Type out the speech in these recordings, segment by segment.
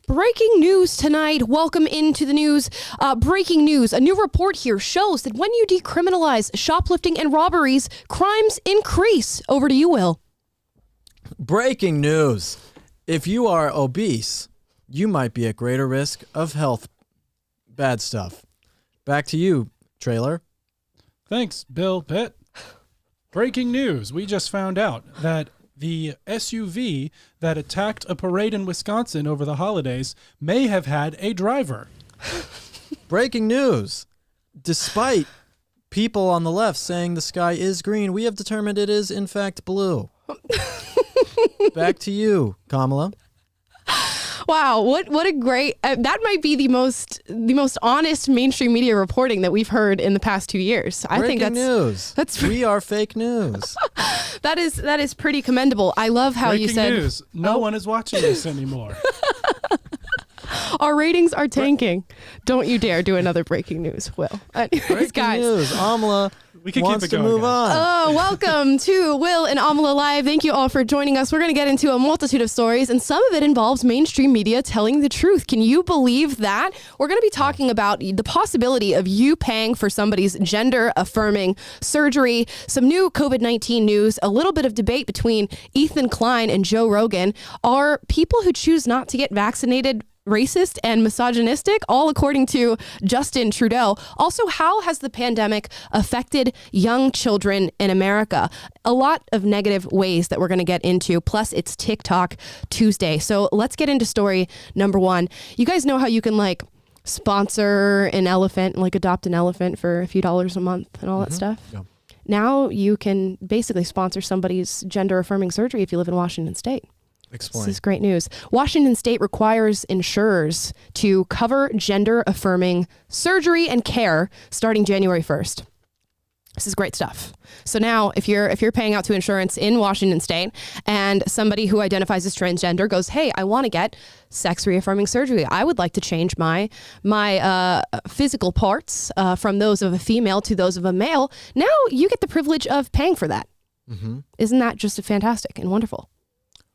Breaking news tonight. Welcome into the news. Breaking news. A new report here shows that when you decriminalize shoplifting and robberies, crimes increase. Over to you, Will. Breaking news. If you are obese, you might be at greater risk of health. Bad stuff. Back to you, Trailer. Thanks, Bill Pitt. Breaking news. We just found out that the SUV that attacked a parade in Wisconsin over the holidays may have had a driver. Breaking news. Despite people on the left saying the sky is green, we have determined it is, in fact, blue. Back to you, Kamala. Wow, what a great, that might be the most honest mainstream media reporting that we've heard in the past 2 years. I think that's we are fake news. that is pretty commendable. I love how you said breaking news. No one is watching this anymore. Our ratings are tanking. Don't you dare do another breaking news, Will. Breaking guys. News. Amala we can wants keep it to going, move guys. on. Oh, welcome to Will and Amala Live. Thank you all for joining us. We're going to get into a multitude of stories, and some of it involves mainstream media telling the truth. Can you believe that? We're going to be talking about the possibility of you paying for somebody's gender-affirming surgery, some new COVID-19 news, a little bit of debate between Ethan Klein and Joe Rogan. Are people who choose not to get vaccinated racist and misogynistic, all according to Justin Trudeau? Also, how has the pandemic affected young children in America? A lot of negative ways that we're going to get into, plus it's TikTok Tuesday. So let's get into story number one. You guys know how you can sponsor an elephant, adopt an elephant for a few dollars a month and all that stuff? Yeah. Now you can basically sponsor somebody's gender-affirming surgery if you live in Washington State. Explain. This is great news. Washington State requires insurers to cover gender-affirming surgery and care starting January 1st. This is great stuff. So now if you're paying out to insurance in Washington State and somebody who identifies as transgender goes, hey, I want to get sex reaffirming surgery. I would like to change my physical parts from those of a female to those of a male. Now you get the privilege of paying for that. Mm-hmm. Isn't that just fantastic and wonderful?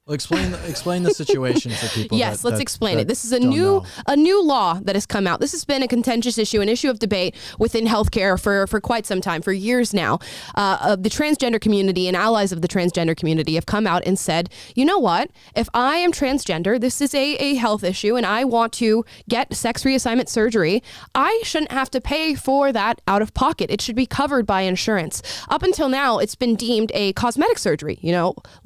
Well, explain the situation for people. Yes, let's explain it. This is a new law that has come out. This has been a contentious issue, an issue of debate within healthcare for quite some time, for years now. The transgender community and allies of the transgender community have come out and said, you know what? If I am transgender, this is a health issue, and I want to get sex reassignment surgery, I shouldn't have to pay for that out of pocket. It should be covered by insurance. Up until now, it's been deemed a cosmetic surgery.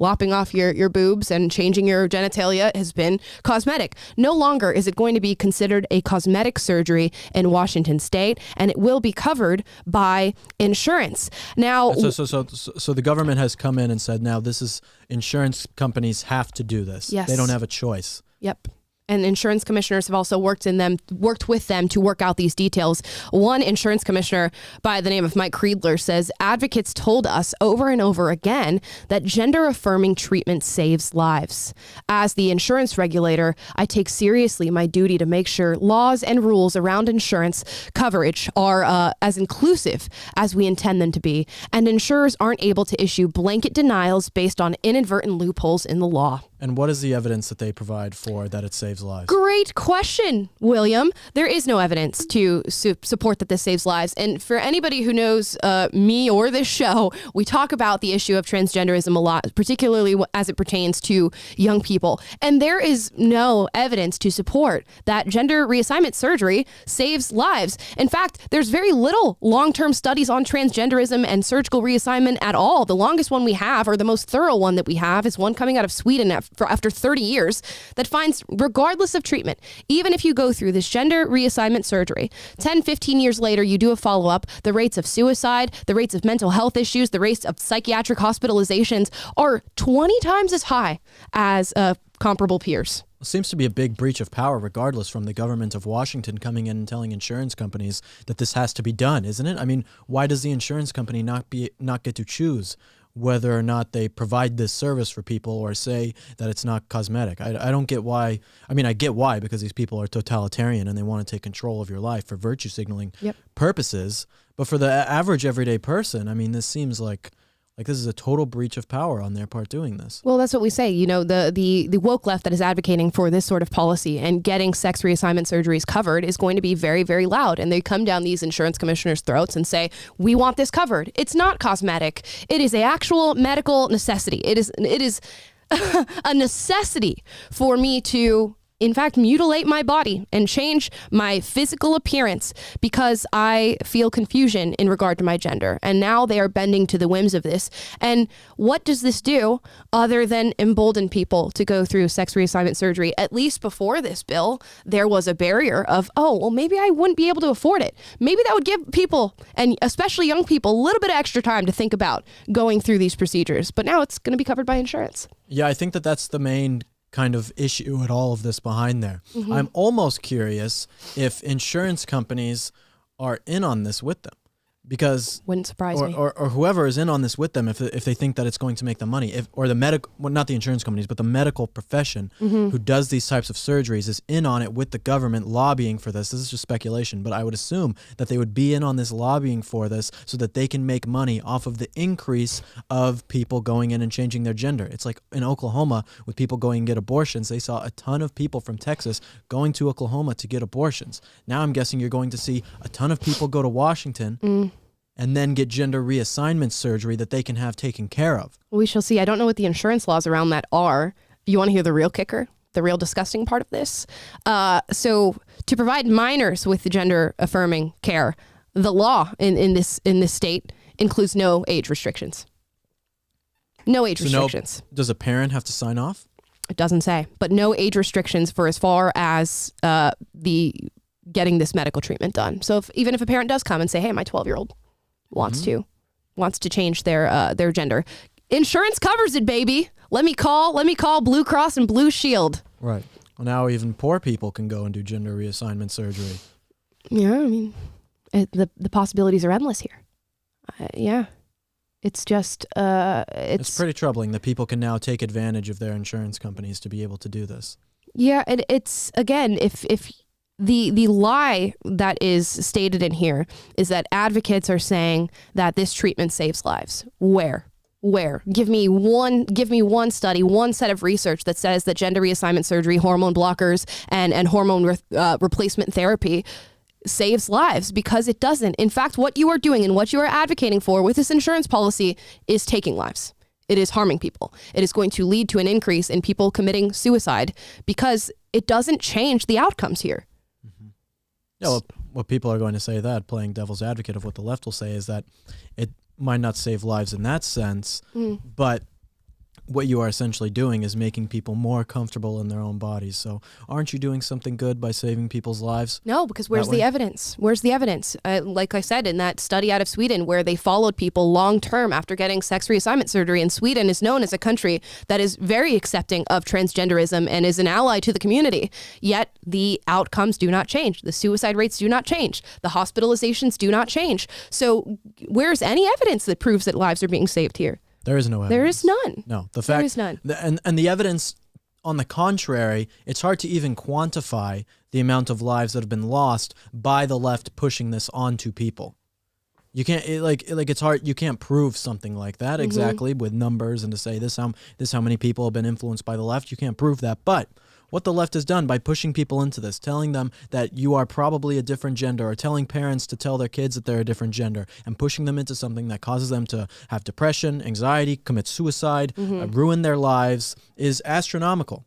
Lopping off your boobs and changing your genitalia has been cosmetic. No longer is it going to be considered a cosmetic surgery in Washington State, and it will be covered by insurance. Now, so the government has come in and said, now this is insurance companies have to do this. Yes. They don't have a choice. Yep. And insurance commissioners have also worked with them to work out these details. One insurance commissioner by the name of Mike Creedler says, advocates told us over and over again that gender-affirming treatment saves lives. As the insurance regulator, I take seriously my duty to make sure laws and rules around insurance coverage are as inclusive as we intend them to be, and insurers aren't able to issue blanket denials based on inadvertent loopholes in the law. And what is the evidence that they provide for that it saves lives? Great question, William. There is no evidence to support that this saves lives. And for anybody who knows me or this show, we talk about the issue of transgenderism a lot, particularly as it pertains to young people. And there is no evidence to support that gender reassignment surgery saves lives. In fact, there's very little long-term studies on transgenderism and surgical reassignment at all. The longest one we have, or the most thorough one that we have, is one coming out of Sweden after 30 years that finds, regardless of treatment, even if you go through this gender reassignment surgery, 10, 15 years later, you do a follow-up, the rates of suicide, the rates of mental health issues, the rates of psychiatric hospitalizations are 20 times as high as comparable peers. It seems to be a big breach of power, regardless, from the government of Washington coming in and telling insurance companies that this has to be done, isn't it? I mean, why does the insurance company not get to choose whether or not they provide this service for people or say that it's not cosmetic? I don't get why. I mean, I get why, because these people are totalitarian and they want to take control of your life for virtue signaling purposes. But for the average everyday person, I mean, this seems like Like, this is a total breach of power on their part doing this. Well, that's what we say. You know, the woke left that is advocating for this sort of policy and getting sex reassignment surgeries covered is going to be very, very loud. And they come down these insurance commissioners' throats and say, we want this covered. It's not cosmetic. It is an actual medical necessity. It is a necessity for me to, in fact, mutilate my body and change my physical appearance because I feel confusion in regard to my gender. And now they are bending to the whims of this. And what does this do other than embolden people to go through sex reassignment surgery? At least before this bill, there was a barrier of, oh, well, maybe I wouldn't be able to afford it. Maybe that would give people, and especially young people, a little bit of extra time to think about going through these procedures. But now it's going to be covered by insurance. Yeah, I think that's the main kind of issue at all of this behind there. Mm-hmm. I'm almost curious if insurance companies are in on this with them, because Wouldn't surprise me. or whoever is in on this with them, if they think that it's going to make them money, or the medical, well, not the insurance companies, but the medical profession who does these types of surgeries is in on it with the government lobbying for this. This is just speculation, but I would assume that they would be in on this lobbying for this so that they can make money off of the increase of people going in and changing their gender. It's like in Oklahoma with people going and get abortions. They saw a ton of people from Texas going to Oklahoma to get abortions. Now I'm guessing you're going to see a ton of people go to Washington and then get gender reassignment surgery that they can have taken care of. We shall see. I don't know what the insurance laws around that are. You want to hear the real kicker? The real disgusting part of this? So to provide minors with gender affirming care, the law in this state includes no age restrictions. No age restrictions. Does a parent have to sign off? It doesn't say, but no age restrictions for as far as the getting this medical treatment done. So even if a parent does come and say, hey, my 12-year-old wants to change their gender, insurance covers it, baby. Let me call Blue Cross and Blue Shield. Right. Well, now even poor people can go and do gender reassignment surgery. Yeah, I mean, the possibilities are endless here. Yeah. It's just, it's pretty troubling that people can now take advantage of their insurance companies to be able to do this. Yeah, and it's, again, if the lie that is stated in here is that advocates are saying that this treatment saves lives. Where? Give me one study, one set of research that says that gender reassignment surgery, hormone blockers, and hormone replacement therapy saves lives, because it doesn't. In fact, what you are doing and what you are advocating for with this insurance policy is taking lives. It is harming people. It is going to lead to an increase in people committing suicide because it doesn't change the outcomes here. Yeah, well, what people are going to say, that playing devil's advocate of what the left will say, is that it might not save lives in that sense, but what you are essentially doing is making people more comfortable in their own bodies. So aren't you doing something good by saving people's lives? No, because where's the evidence? Where's the evidence? Like I said, in that study out of Sweden where they followed people long term after getting sex reassignment surgery, and Sweden is known as a country that is very accepting of transgenderism and is an ally to the community. Yet the outcomes do not change. The suicide rates do not change. The hospitalizations do not change. So where's any evidence that proves that lives are being saved here? There is no evidence. There is none. No, the fact, there is none. And the evidence, on the contrary, it's hard to even quantify the amount of lives that have been lost by the left pushing this onto people. You can't it's hard. You can't prove something like that exactly with numbers and to say this how many people have been influenced by the left. You can't prove that, but what the left has done by pushing people into this, telling them that you are probably a different gender, or telling parents to tell their kids that they're a different gender, and pushing them into something that causes them to have depression, anxiety, commit suicide, ruin their lives, is astronomical.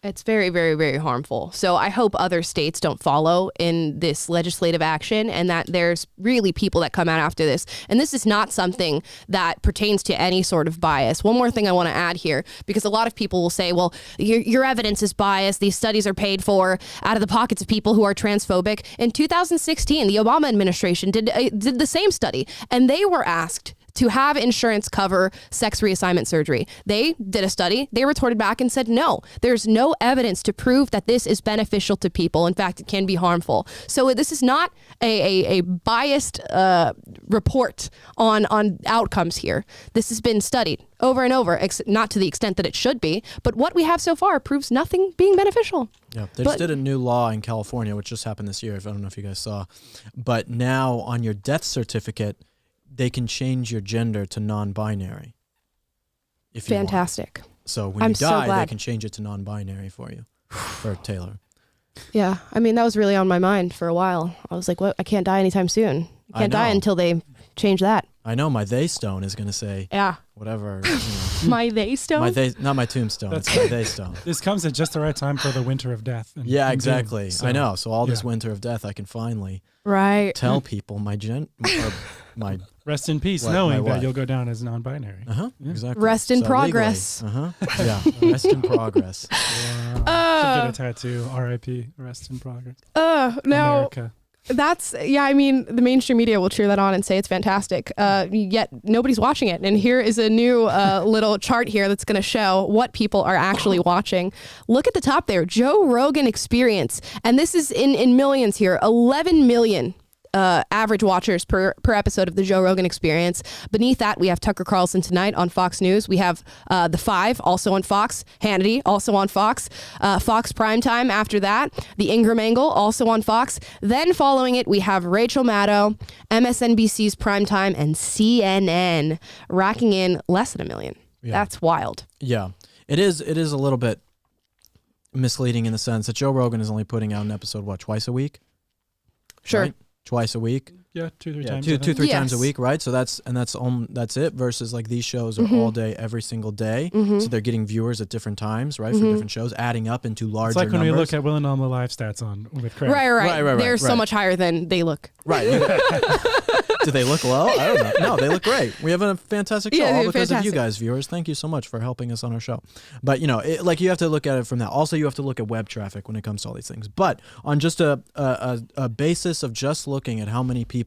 It's very, very, very harmful. So I hope other states don't follow in this legislative action, and that there's really people that come out after this. And this is not something that pertains to any sort of bias. One more thing I want to add here, because a lot of people will say, well, your evidence is biased. These studies are paid for out of the pockets of people who are transphobic. In 2016, the Obama administration did the same study, and they were asked to have insurance cover sex reassignment surgery. They did a study. They retorted back and said, no, there's no evidence to prove that this is beneficial to people. In fact, it can be harmful. So this is not a biased report on outcomes here. This has been studied over and over, not to the extent that it should be, but what we have so far proves nothing being beneficial. Yeah, they just did a new law in California, which just happened this year. I don't know if you guys saw, but now on your death certificate, they can change your gender to non-binary. If you want. Fantastic. So when I'm you so die, they glad. can change it to non-binary for you, for Taylor. Yeah. I mean, that was really on my mind for a while. I was like, what? I can't die anytime soon. I can't die until they change that. I know my they stone is going to say whatever. You know. My they stone? Not my tombstone. It's my they stone. This comes at just the right time for the winter of death. And Exactly. doom, so, I know. So all this winter of death, I can finally tell people my my rest in peace, my knowing that wife. you'll go down as non-binary. Exactly. Rest in So progress. legally, yeah. Rest in progress. Should get a tattoo. R.I.P. Rest in progress. Now America. that's, I mean, the mainstream media will cheer that on and say it's fantastic. Yet nobody's watching it. And here is a new little chart here that's going to show what people are actually watching. Look at the top there, Joe Rogan Experience. And this is in millions here, 11 million. Average watchers per episode of the Joe Rogan Experience. Beneath that, we have Tucker Carlson Tonight on Fox News. We have The Five, also on Fox. Hannity, also on Fox. Fox Primetime after that. The Ingram Angle, also on Fox. Then following it, we have Rachel Maddow, MSNBC's Primetime, and CNN, racking in less than 1 million. Yeah. That's wild. Yeah, it is a little bit misleading in the sense that Joe Rogan is only putting out an episode, twice a week? Sure. Right? Twice a week. Yeah, 2-3 times. Two, 3 times a Yes. week, right? So that's it. Versus like these shows are all day, every single day. So they're getting viewers at different times, right? For different shows, adding up into larger It's like when numbers. we look at Will and Alma live stats with Craig. Right. They're so right. much higher than they look. Right. Do they look low? I don't know. No, they look great. We have a fantastic show, all because of you guys, viewers. Thank you so much for helping us on our show. But, you have to look at it from that. Also, you have to look at web traffic when it comes to all these things. But on just a basis of just looking at how many people,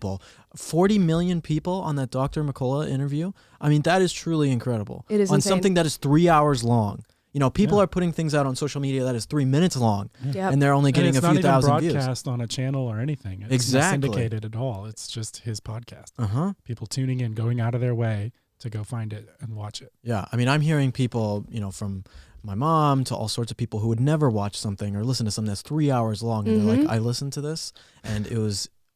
40 million people on that Dr. McCullough interview, I mean, that is truly incredible. It is on insane. something that is 3 hours long. People are putting things out on social media that is 3 minutes long, Yep. and they're only getting a few thousand views. It's not even views. broadcast on a channel or anything. It's Exactly. not syndicated at all. It's just his podcast. People tuning in, going out of their way to go find it and watch it. Yeah, I mean, I'm hearing people, from my mom to all sorts of people who would never watch something or listen to something that's 3 hours long, and they're like, I listened to this, and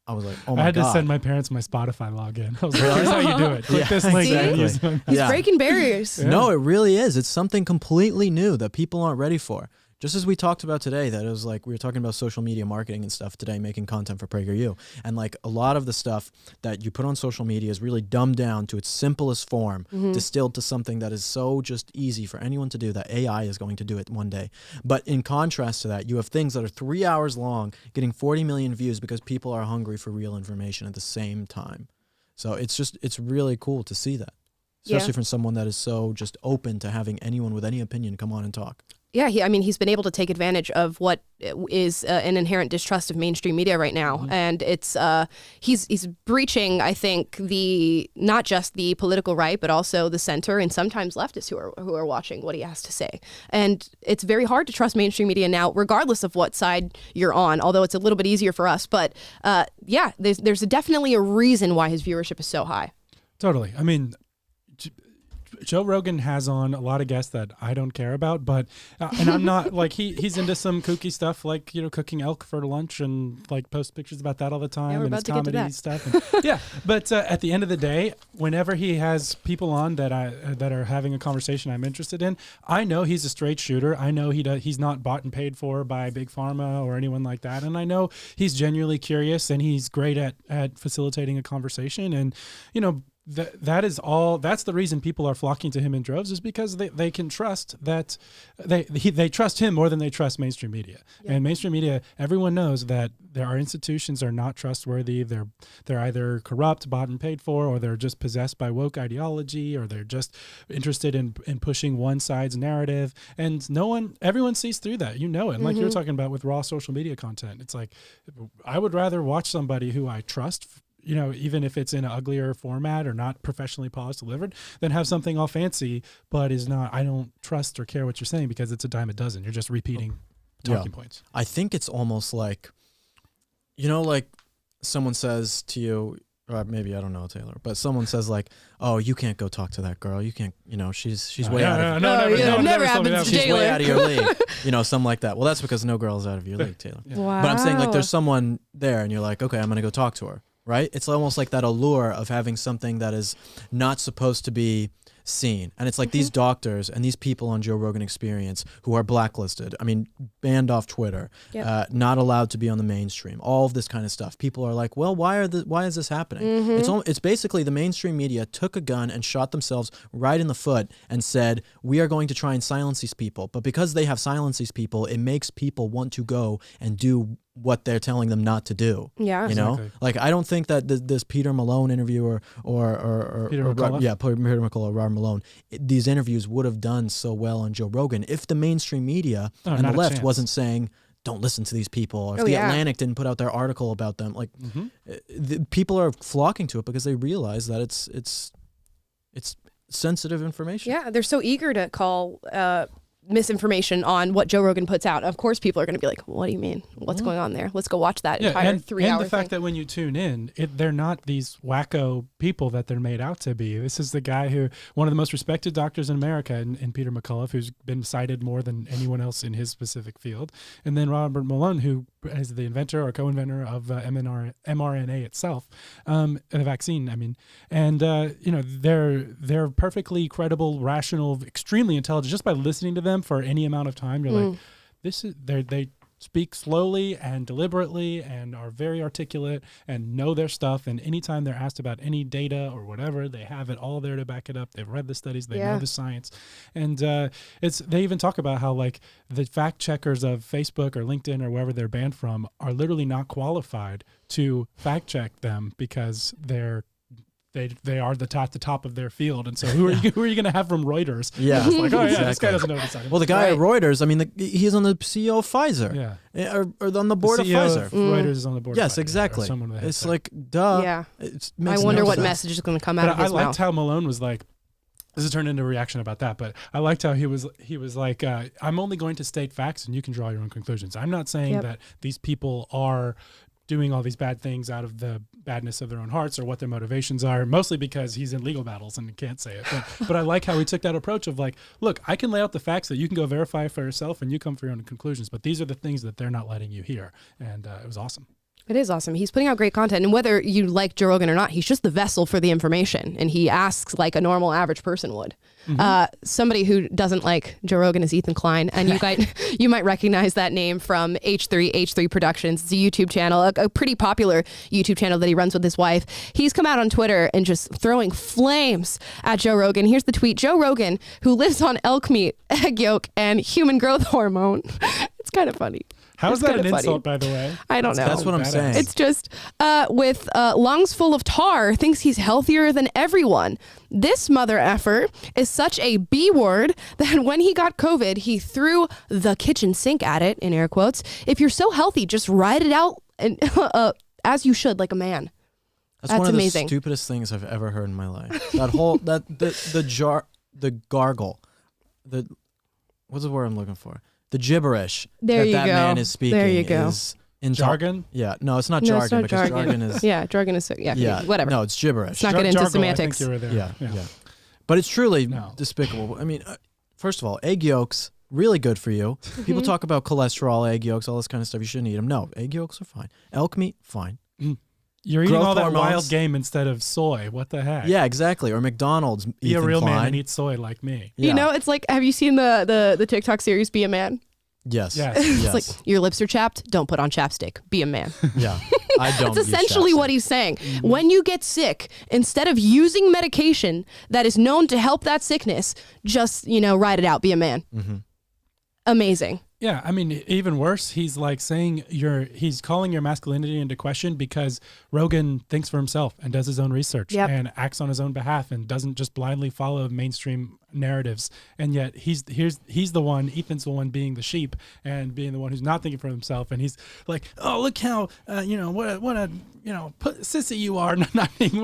I was like, oh my God. I had to send my parents my Spotify login. I was like, here's how you do it. Click this link. exactly. He's breaking barriers. Yeah. No, it really is. It's something completely new that people aren't ready for. Just as we talked about today, that it was like we were talking about social media marketing and stuff today, making content for PragerU. And like a lot of the stuff that you put on social media is really dumbed down to its simplest form, distilled to something that is so just easy for anyone to do that AI is going to do it one day. But in contrast to that, you have things that are 3 hours long, getting 40 million views because people are hungry for real information at the same time. So it's really cool to see that, especially from someone that is so just open to having anyone with any opinion come on and talk. Yeah, he's been able to take advantage of what is an inherent distrust of mainstream media right now, and it's he's breaching, I think, not just the political right, but also the center and sometimes leftists who are watching what he has to say. And it's very hard to trust mainstream media now, regardless of what side you're on. Although it's a little bit easier for us, but there's definitely a reason why his viewership is so high. Totally. I mean, Joe Rogan has on a lot of guests that I don't care about, but and I'm not like he's into some kooky stuff like cooking elk for lunch and like post pictures about that all the time we're and about his to get to comedy that. stuff. And, but at the end of the day, whenever he has people on that are having a conversation I'm interested in, I know he's a straight shooter. I know he's not bought and paid for by Big Pharma or anyone like that, and I know he's genuinely curious and he's great at facilitating a conversation. And that's the reason people are flocking to him in droves, is because they can trust that they trust him more than they trust mainstream media. Yeah. And mainstream media, everyone knows that our institutions are not trustworthy. They're either corrupt, bought and paid for, or they're just possessed by woke ideology, or they're just interested in pushing one side's narrative. And everyone sees through that. You know it. And like you're talking about with raw social media content, it's like I would rather watch somebody who I trust, even if it's in an uglier format or not professionally polished delivered, than have something all fancy, but I don't trust or care what you're saying because it's a dime a dozen. You're just repeating talking points. I think it's almost like, like someone says to you, or maybe, I don't know, Taylor, but someone says like, oh, you can't go talk to that girl. You can't, she's way out of never happens to she's Taylor. way out of your league, something like that. Well, that's because no girl's out of your league, Taylor. Wow. But I'm saying like there's someone there and you're like, okay, I'm going to go talk to her. right? It's almost like that allure of having something that is not supposed to be seen. And it's like these doctors and these people on Joe Rogan Experience who are blacklisted, I mean, banned off Twitter, not allowed to be on the mainstream, all of this kind of stuff. People are like, well, why is this happening? It's basically the mainstream media took a gun and shot themselves right in the foot and said, we are going to try and silence these people. But because they have silenced these people, it makes people want to go and do what they're telling them not to do. Yeah. You know, like I don't think that this Peter Malone interview or Peter McCullough? Peter McCullough, Robert Malone, these interviews would have done so well on Joe Rogan if the mainstream media and the left wasn't saying, don't listen to these people. Or if the Atlantic didn't put out their article about them, like the people are flocking to it because they realize that it's sensitive information. Yeah, they're so eager to call misinformation on what Joe Rogan puts out. Of course, people are going to be like, what do you mean? What's going on there? Let's go watch that entire 3 hour And the fact that when you tune in, they're not these wacko people that they're made out to be. This is the guy who, one of the most respected doctors in America, in Peter McCullough, who's been cited more than anyone else in his specific field. And then Robert Malone, who is the inventor or co-inventor of mRNA itself, the vaccine, I mean. And, they're perfectly credible, rational, extremely intelligent. Just by listening to them for any amount of time, you're like, they speak slowly and deliberately and are very articulate and know their stuff. And anytime they're asked about any data or whatever, they have it all there to back it up. They've read the studies, they know the science. And they even talk about how like the fact checkers of Facebook or LinkedIn or wherever they're banned from are literally not qualified to fact check them because they are the top of their field, and so who are you going to have from Reuters? Yeah, it's like, oh yeah, this guy doesn't know what he's talking about. Well, the guy at Reuters, I mean, he's on the CEO of Pfizer, or on the board of Pfizer. Reuters is on the board. Yes, of Pfizer, exactly. It's like, duh. Yeah, I wonder what message is going to come out of his mouth. I liked how Malone was like. This has turned into a reaction about that, but I liked how he was like, I'm only going to state facts, and you can draw your own conclusions. I'm not saying that these people are doing all these bad things out of the badness of their own hearts or what their motivations are, mostly because he's in legal battles and can't say it. But I like how he took that approach of like, look, I can lay out the facts that you can go verify for yourself and you come for your own conclusions, but these are the things that they're not letting you hear. And it was awesome. It is awesome. He's putting out great content. And whether you like Joe Rogan or not, he's just the vessel for the information. And he asks like a normal average person would. Somebody who doesn't like Joe Rogan is Ethan Klein. And you might recognize that name from H3 Productions. It's a YouTube channel, a pretty popular YouTube channel that he runs with his wife. He's come out on Twitter and just throwing flames at Joe Rogan. Here's the tweet. Joe Rogan, who lives on elk meat, egg yolk, and human growth hormone. It's kind of funny. How's that an insult, by the way? I don't know. That's what I'm saying. It's just with lungs full of tar, thinks he's healthier than everyone. This mother effer is such a B word that when he got COVID, he threw the kitchen sink at it, in air quotes. If you're so healthy, just ride it out and, as you should, like a man. That's one of amazing. The stupidest things I've ever heard in my life. That whole the gargle, what's the word I'm looking for? The gibberish that man is speaking is jargon. Yeah, no, it's not jargon because jargon is jargon is whatever. No, it's gibberish. Let's not get into semantics. I think you were there. Yeah. But it's truly despicable. I mean, first of all, egg yolks really good for you. People talk about cholesterol, egg yolks, all this kind of stuff. You shouldn't eat them. No, egg yolks are fine. Elk meat, fine. You're eating all that wild game instead of soy. What the heck? Yeah, exactly. Or McDonald's. Be a real man and eat soy like me. Yeah. You know, it's like, have you seen the TikTok series Be a Man? Yes. It's like, your lips are chapped, don't put on chapstick. Be a man. Yeah. I don't. That's essentially what he's saying. When you get sick, instead of using medication that is known to help that sickness, just, ride it out. Be a man. Amazing. Yeah, I mean, even worse, he's like saying he's calling your masculinity into question because Rogan thinks for himself and does his own research and acts on his own behalf and doesn't just blindly follow mainstream narratives. And yet he's the one, Ethan's the one being the sheep and being the one who's not thinking for himself. And he's like, oh, look how, what a sissy you are, not being,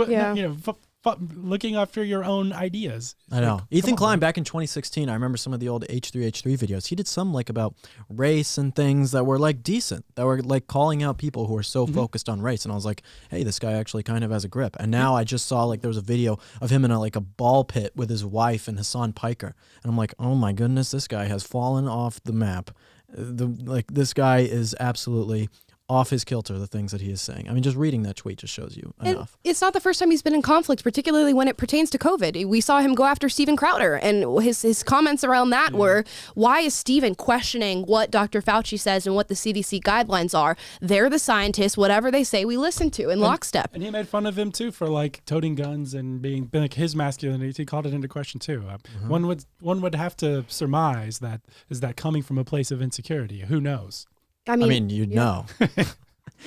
looking after your own ideas. I know. Ethan Klein, back in 2016, I remember some of the old H3 videos. He did some like about race and things that were like decent, that were like calling out people who are so focused on race. And I was like, hey, this guy actually kind of has a grip. And now I just saw like there was a video of him in a ball pit with his wife and Hassan Piker. And I'm like, oh my goodness, this guy has fallen off the map. This guy is absolutely off his kilter, the things that he is saying. I mean, just reading that tweet just shows you enough. It's not the first time he's been in conflict, particularly when it pertains to COVID. We saw him go after Steven Crowder, and his comments around that were, why is Steven questioning what Dr. Fauci says and what the CDC guidelines are? They're the scientists. Whatever they say, we listen to in lockstep. And he made fun of him, too, for, like, toting guns and being like his masculinity. He called it into question, too. One would have to surmise that is that coming from a place of insecurity. Who knows? I mean, you'd know.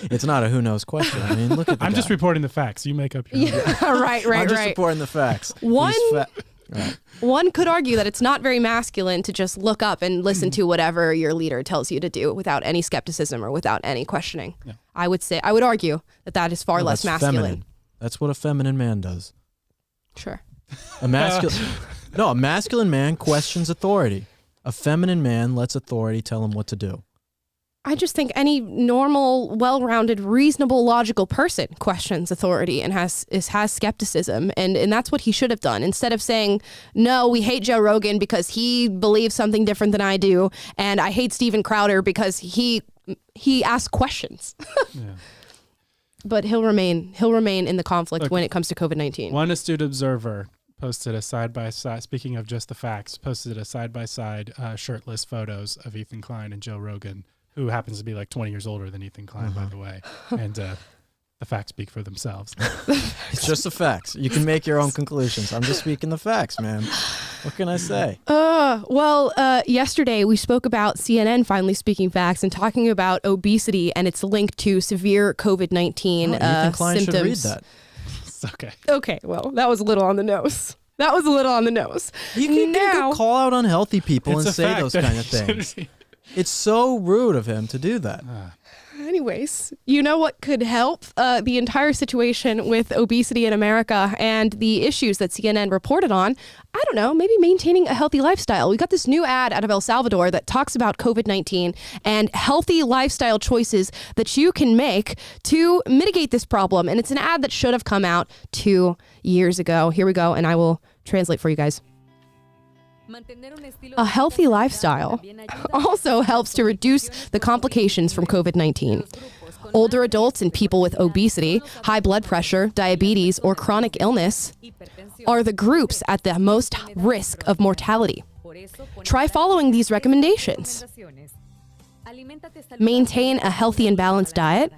It's not a who knows question. I mean, look at the I'm guy. just reporting the facts. You make up your own. Right. I'm just reporting the facts. One could argue that it's not very masculine to just look up and listen to whatever your leader tells you to do without any skepticism or without any questioning. Yeah. I would argue that is far less masculine. Feminine. That's what a feminine man does. Sure. A masculine man questions authority. A feminine man lets authority tell him what to do. I just think any normal, well-rounded, reasonable, logical person questions authority and has skepticism, and that's what he should have done. Instead of saying, no, we hate Joe Rogan because he believes something different than I do, and I hate Steven Crowder because he asks questions. Yeah. But he'll remain in the conflict when it comes to COVID-19. One astute observer posted a side-by-side, speaking of just the facts, posted a side-by-side shirtless photos of Ethan Klein and Joe Rogan, who happens to be like 20 years older than Ethan Klein, by the way. And the facts speak for themselves. It's just the facts. You can make your own conclusions. I'm just speaking the facts, man. What can I say? Yesterday we spoke about CNN finally speaking facts and talking about obesity and its link to severe COVID-19 Ethan Klein symptoms. should read that. Okay. Okay, well, that was a little on the nose. You can call out unhealthy people and say those kind of things. things. It's so rude of him to do that. Anyways, you know what could help the entire situation with obesity in America and the issues that CNN reported on? I don't know, maybe maintaining a healthy lifestyle. We got this new ad out of El Salvador that talks about COVID-19 and healthy lifestyle choices that you can make to mitigate this problem. And it's an ad that should have come out 2 years ago. Here we go, and I will translate for you guys. A healthy lifestyle also helps to reduce the complications from COVID-19. Older adults and people with obesity, high blood pressure, diabetes, or chronic illness are the groups at the most risk of mortality. Try following these recommendations. Maintain a healthy and balanced diet.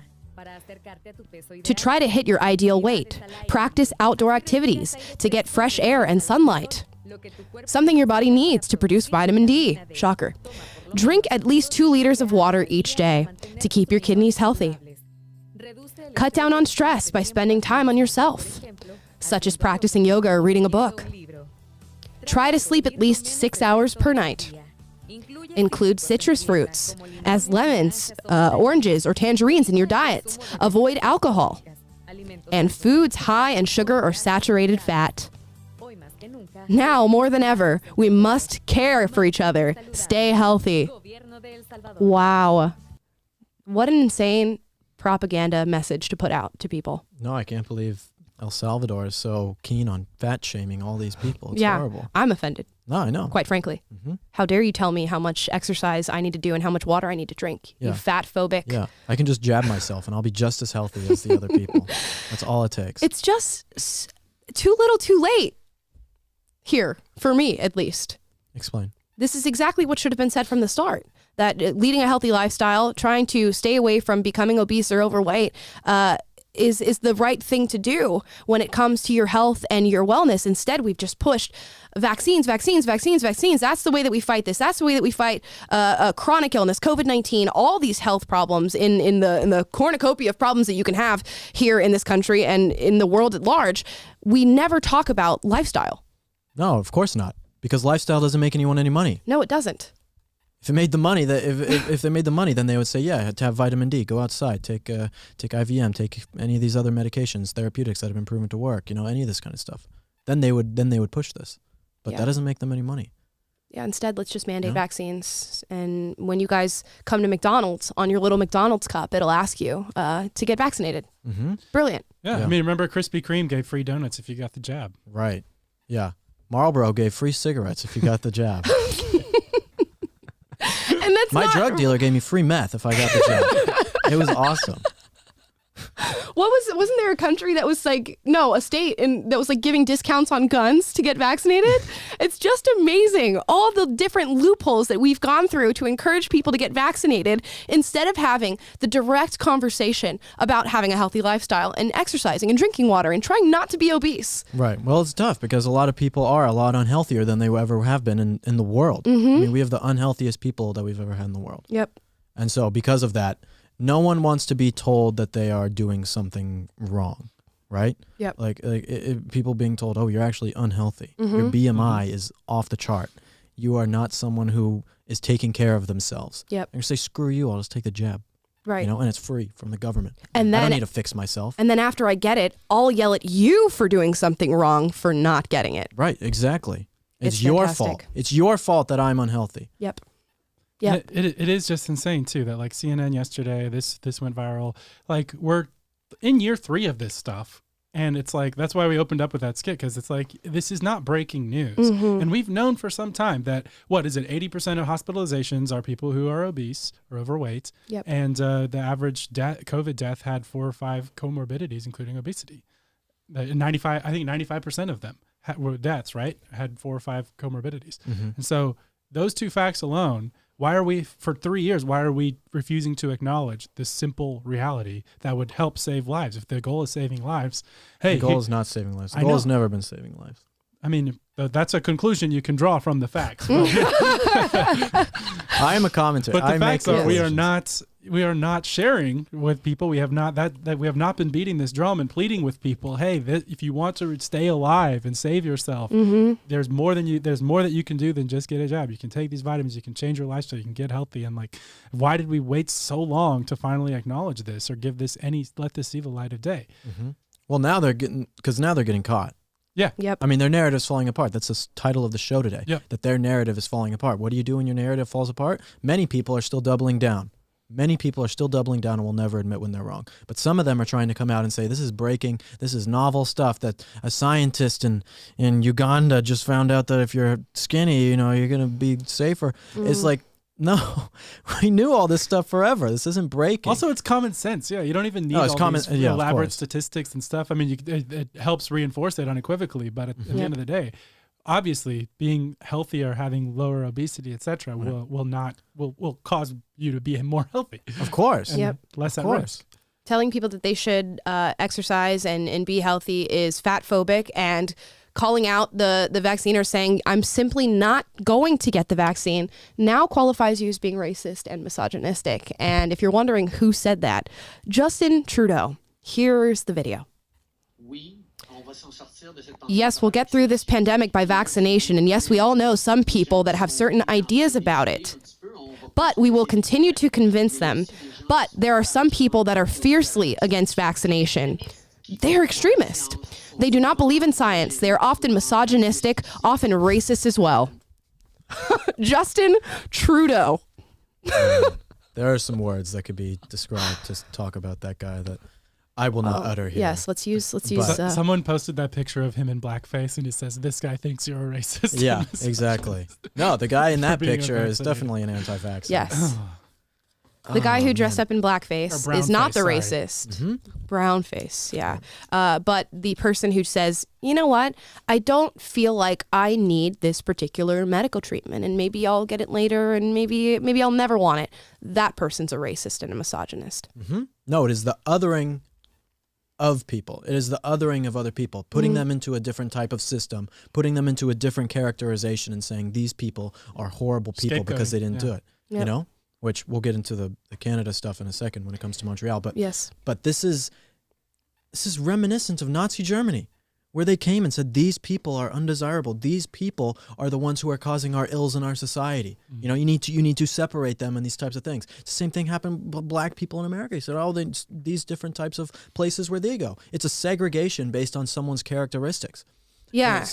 To try to hit your ideal weight, practice outdoor activities to get fresh air and sunlight. Something your body needs to produce vitamin D. Shocker. Drink at least 2 liters of water each day to keep your kidneys healthy. Cut down on stress by spending time on yourself, such as practicing yoga or reading a book. Try to sleep at least 6 hours per night. Include citrus fruits, as lemons, oranges, or tangerines in your diets. Avoid alcohol and foods high in sugar or saturated fat. Now, more than ever, we must care for each other. Stay healthy. Wow. What an insane propaganda message to put out to people. No, I can't believe El Salvador is so keen on fat shaming all these people. It's horrible. I'm offended. No, I know. Quite frankly. Mm-hmm. How dare you tell me how much exercise I need to do and how much water I need to drink? Yeah. You fat phobic. Yeah, I can just jab myself and I'll be just as healthy as the other people. That's all it takes. It's just too little too late. Here, for me at least. Explain. This is exactly what should have been said from the start. That leading a healthy lifestyle, trying to stay away from becoming obese or overweight, is the right thing to do when it comes to your health and your wellness. Instead, we've just pushed vaccines. That's the way that we fight this. That's the way that we fight chronic illness, COVID-19, all these health problems in the cornucopia of problems that you can have here in this country and in the world at large. We never talk about lifestyle. No, of course not. Because lifestyle doesn't make anyone any money. No, it doesn't. If it made the money, if they made the money, then they would say, yeah, to have vitamin D, go outside, take IVM, take any of these other medications, therapeutics that have been proven to work, any of this kind of stuff. Then they would push this. But that doesn't make them any money. Yeah, instead, let's just mandate vaccines. And when you guys come to McDonald's, on your little McDonald's cup, it'll ask you to get vaccinated. Mm-hmm. Brilliant. Yeah, I mean, remember Krispy Kreme gave free donuts if you got the jab. Right. Yeah. Marlboro gave free cigarettes if you got the jab. And that's My drug dealer gave me free meth if I got the jab. It was awesome. Wasn't there a country that was like, no, a state that was like giving discounts on guns to get vaccinated? It's just amazing. All the different loopholes that we've gone through to encourage people to get vaccinated instead of having the direct conversation about having a healthy lifestyle and exercising and drinking water and trying not to be obese. Right. Well, it's tough because a lot of people are a lot unhealthier than they ever have been in the world. I mean, we have the unhealthiest people that we've ever had in the world. Yep. And so because of that, no one wants to be told that they are doing something wrong, right? Yep. Like people being told, oh, you're actually unhealthy. Your BMI is off the chart. You are not someone who is taking care of themselves. Yep. They're going to say, screw you, I'll just take the jab. Right. You know, and it's free from the government. And then, I don't need to fix myself. And then after I get it, I'll yell at you for doing something wrong for not getting it. Right, exactly. It's It's your fantastic. fault. It's your fault that I'm unhealthy. Yep. Yeah, Yep. it is just insane too that like CNN yesterday, this went viral. Like we're in year 3 of this stuff, and it's like that's why we opened up with that skit, because it's like this is not breaking news, and we've known for some time that 80% of hospitalizations are people who are obese or overweight, Yep. and the average COVID death had 4 or 5 comorbidities, including obesity. 95% of them were deaths, right? Had 4 or 5 comorbidities, and so those 2 facts alone. Why are we, for 3 years, why are we refusing to acknowledge this simple reality that would help save lives? If the goal is saving lives, hey. The goal is not saving lives. The I goal know. has never been saving lives. I mean, that's a conclusion you can draw from the facts. I am a commentator. But the facts are decisions. we are not sharing with people. We have not that we have not been beating this drum and pleading with people. Hey, if you want to stay alive and save yourself, there's more that you can do than just get a jab. You can take these vitamins. You can change your lifestyle. You can get healthy. And like, why did we wait so long to finally acknowledge this or let this see the light of day? Well, now they're getting caught. Yeah. Yep. I mean, their narrative's falling apart. That's the title of the show today. Yep. That their narrative is falling apart. What do you do when your narrative falls apart? Many people are still doubling down. Many people are still doubling down and will never admit when they're wrong. But some of them are trying to come out and say, this is breaking, this is novel stuff that a scientist in Uganda just found out that if you're skinny, you know, you're going to be safer. It's like, no, we knew all this stuff forever. This isn't breaking. Also, it's common sense. Yeah, you don't even need it's all common- these yeah, of elaborate course. statistics and stuff. I mean, it helps reinforce it unequivocally. But at the end of the day, obviously, being healthier, having lower obesity, etc., will cause you to be more healthy. Of course. and Yep. less Of at course. risk. Telling people that they should exercise and be healthy is fat phobic, and calling out the vacciners saying, I'm simply not going to get the vaccine, now qualifies you as being racist and misogynistic. And if you're wondering who said that, Justin Trudeau. Here's the video. Yes, we'll get through this pandemic by vaccination. And yes, we all know some people that have certain ideas about it. But we will continue to convince them. But there are some people that are fiercely against vaccination. They're extremist. They do not believe in science. They are often misogynistic, often racist as well. Justin Trudeau. There are some words that could be described to talk about that guy that I will not utter here. Yes, let's use. Someone posted that picture of him in blackface, and it says, "This guy thinks you're a racist." Yeah, exactly. No, the guy in that being picture is unvaccinated. definitely an anti-vaxxer. Yes. The guy who dressed up in blackface Or is not the brownface, sorry. racist. Brownface, yeah. But the person who says, you know what, I don't feel like I need this particular medical treatment, and maybe I'll get it later, and maybe I'll never want it. That person's a racist and a misogynist. No, it is the othering of people. It is the othering of other people, putting them into a different type of system, putting them into a different characterization and saying these people are horrible people because they didn't do it. Yep. You know? Which we'll get into the Canada stuff in a second when it comes to Montreal. But Yes. But this is reminiscent of Nazi Germany, where they came and said, these people are undesirable. These people are the ones who are causing our ills in our society. You know, you need to separate them and these types of things. It's the same thing happened with black people in America. They said, these different types of places where they go. It's a segregation based on someone's characteristics. Yeah.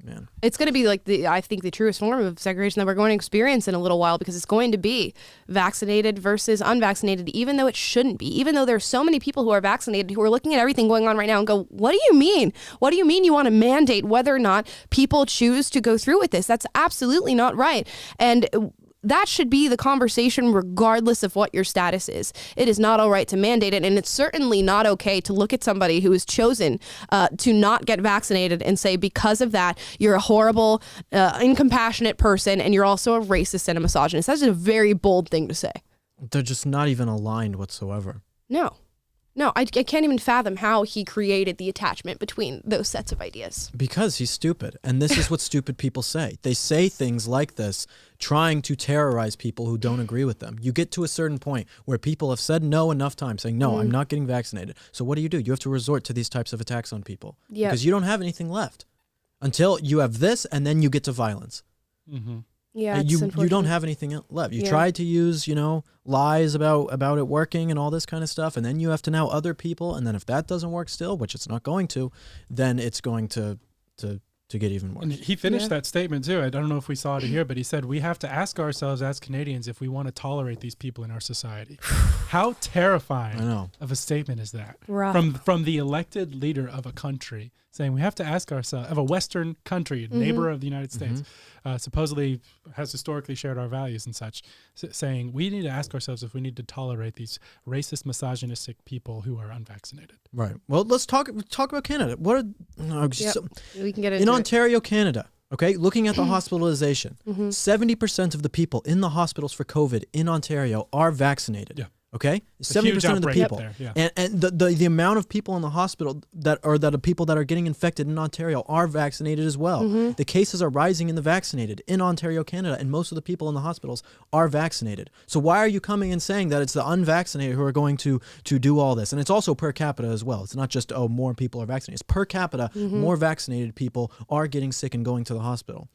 Man. It's going to be like I think the truest form of segregation that we're going to experience in a little while, because it's going to be vaccinated versus unvaccinated, even though it shouldn't be, even though there's so many people who are vaccinated who are looking at everything going on right now and go, what do you mean? What do you mean you want to mandate whether or not people choose to go through with this? That's absolutely not right. And that should be the conversation regardless of what your status is. It is not all right to mandate it, and it's certainly not okay to look at somebody who has chosen to not get vaccinated and say, because of that, you're a horrible, incompassionate person, and you're also a racist and a misogynist. That's a very bold thing to say. They're just not even aligned whatsoever. No, I can't even fathom how he created the attachment between those sets of ideas. Because he's stupid. And this is what stupid people say. They say things like this, trying to terrorize people who don't agree with them. You get to a certain point where people have said no enough times, saying, no, I'm not getting vaccinated. So what do? You have to resort to these types of attacks on people. Because you don't have anything left until you have this, and then you get to violence. Mm-hmm. Yeah, you don't have anything left. You tried to use, lies about it working and all this kind of stuff, and then you have to now other people, and then if that doesn't work still, which it's not going to, then it's going to get even worse. And he finished that statement too. I don't know if we saw it here, but he said we have to ask ourselves as Canadians if we want to tolerate these people in our society. How terrifying of a statement is that? From the elected leader of a country saying we have to ask ourselves, of a Western country, neighbor of the United States, supposedly has historically shared our values and such, saying we need to ask ourselves if we need to tolerate these racist, misogynistic people who are unvaccinated. Right. Well, let's talk about Canada. We can get into in Ontario, Canada. Okay, looking at the hospitalization, 70% of the people in the hospitals for COVID in Ontario are vaccinated. Yeah. Okay, 70% of the people, there, and the amount of people in the hospital that are people that are getting infected in Ontario are vaccinated as well. The cases are rising in the vaccinated in Ontario, Canada, and most of the people in the hospitals are vaccinated. So why are you coming and saying that it's the unvaccinated who are going to do all this? And it's also per capita as well. It's not just more people are vaccinated. It's per capita, more vaccinated people are getting sick and going to the hospital.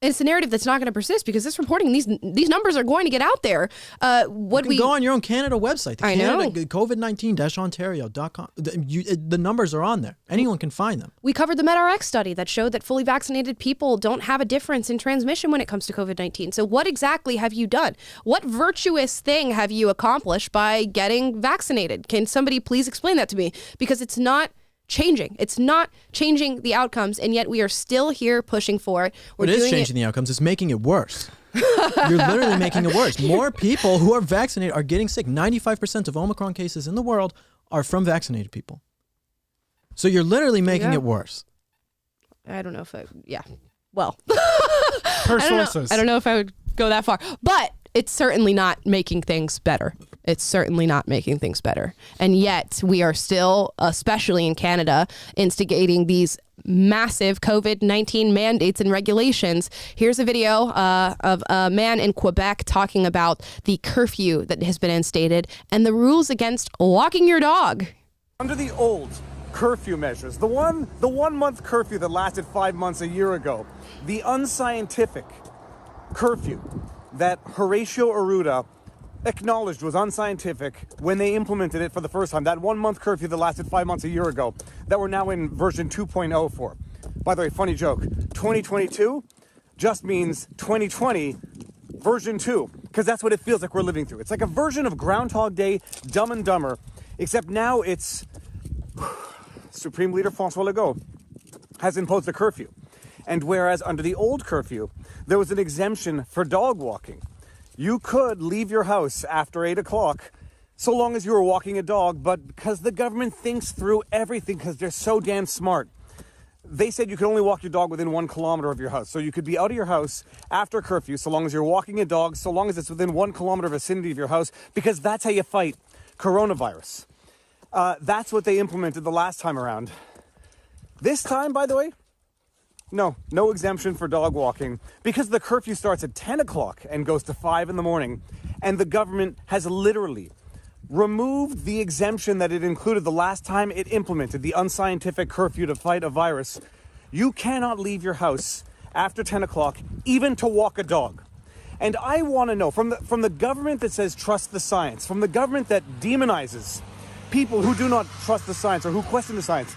And it's a narrative that's not going to persist because this reporting, these numbers are going to get out there. You can go on your own Canada website. I know. COVID-19-ontario.com. The numbers are on there. Anyone can find them. We covered the MedRx study that showed that fully vaccinated people don't have a difference in transmission when it comes to COVID-19. So what exactly have you done? What virtuous thing have you accomplished by getting vaccinated? Can somebody please explain that to me? Because it's not changing. It's not changing the outcomes, and yet we are still here pushing for it. It is changing the outcomes. It's making it worse. You're literally making it worse. More people who are vaccinated are getting sick. 95% of Omicron cases in the world are from vaccinated people. So you're literally making it worse. I don't know if I don't know if I would go that far, but it's certainly not making things better. It's certainly not making things better. And yet we are still, especially in Canada, instigating these massive COVID-19 mandates and regulations. Here's a video of a man in Quebec talking about the curfew that has been instated and the rules against walking your dog. Under the old curfew measures, the one month curfew that lasted 5 months a year ago, the unscientific curfew that Horacio Arruda acknowledged was unscientific when they implemented it for the first time, that 1 month curfew that lasted 5 months a year ago, that we're now in version 2.0 for. By the way, funny joke, 2022 just means 2020 version 2, because that's what it feels like we're living through. It's like a version of Groundhog Day, Dumb and Dumber, except now it's Supreme Leader François Legault has imposed a curfew. And whereas under the old curfew, there was an exemption for dog walking. You could leave your house after 8 o'clock so long as you were walking a dog, but because the government thinks through everything, because they're so damn smart, they said you could only walk your dog within 1 kilometer of your house. So you could be out of your house after curfew so long as you're walking a dog, so long as it's within 1 kilometer vicinity of your house, because that's how you fight coronavirus. That's what they implemented the last time around. This time, by the way, no exemption for dog walking, because the curfew starts at 10 o'clock and goes to 5 in the morning. And the government has literally removed the exemption that it included the last time it implemented the unscientific curfew to fight a virus. You cannot leave your house after 10 o'clock, even to walk a dog. And I want to know from the government that says trust the science, from the government that demonizes people who do not trust the science or who question the science,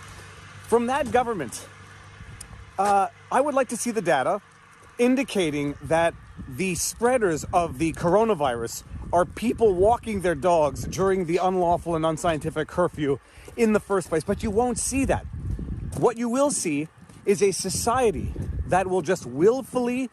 from that government, I would like to see the data indicating that the spreaders of the coronavirus are people walking their dogs during the unlawful and unscientific curfew in the first place. But you won't see that. What you will see is a society that will just willfully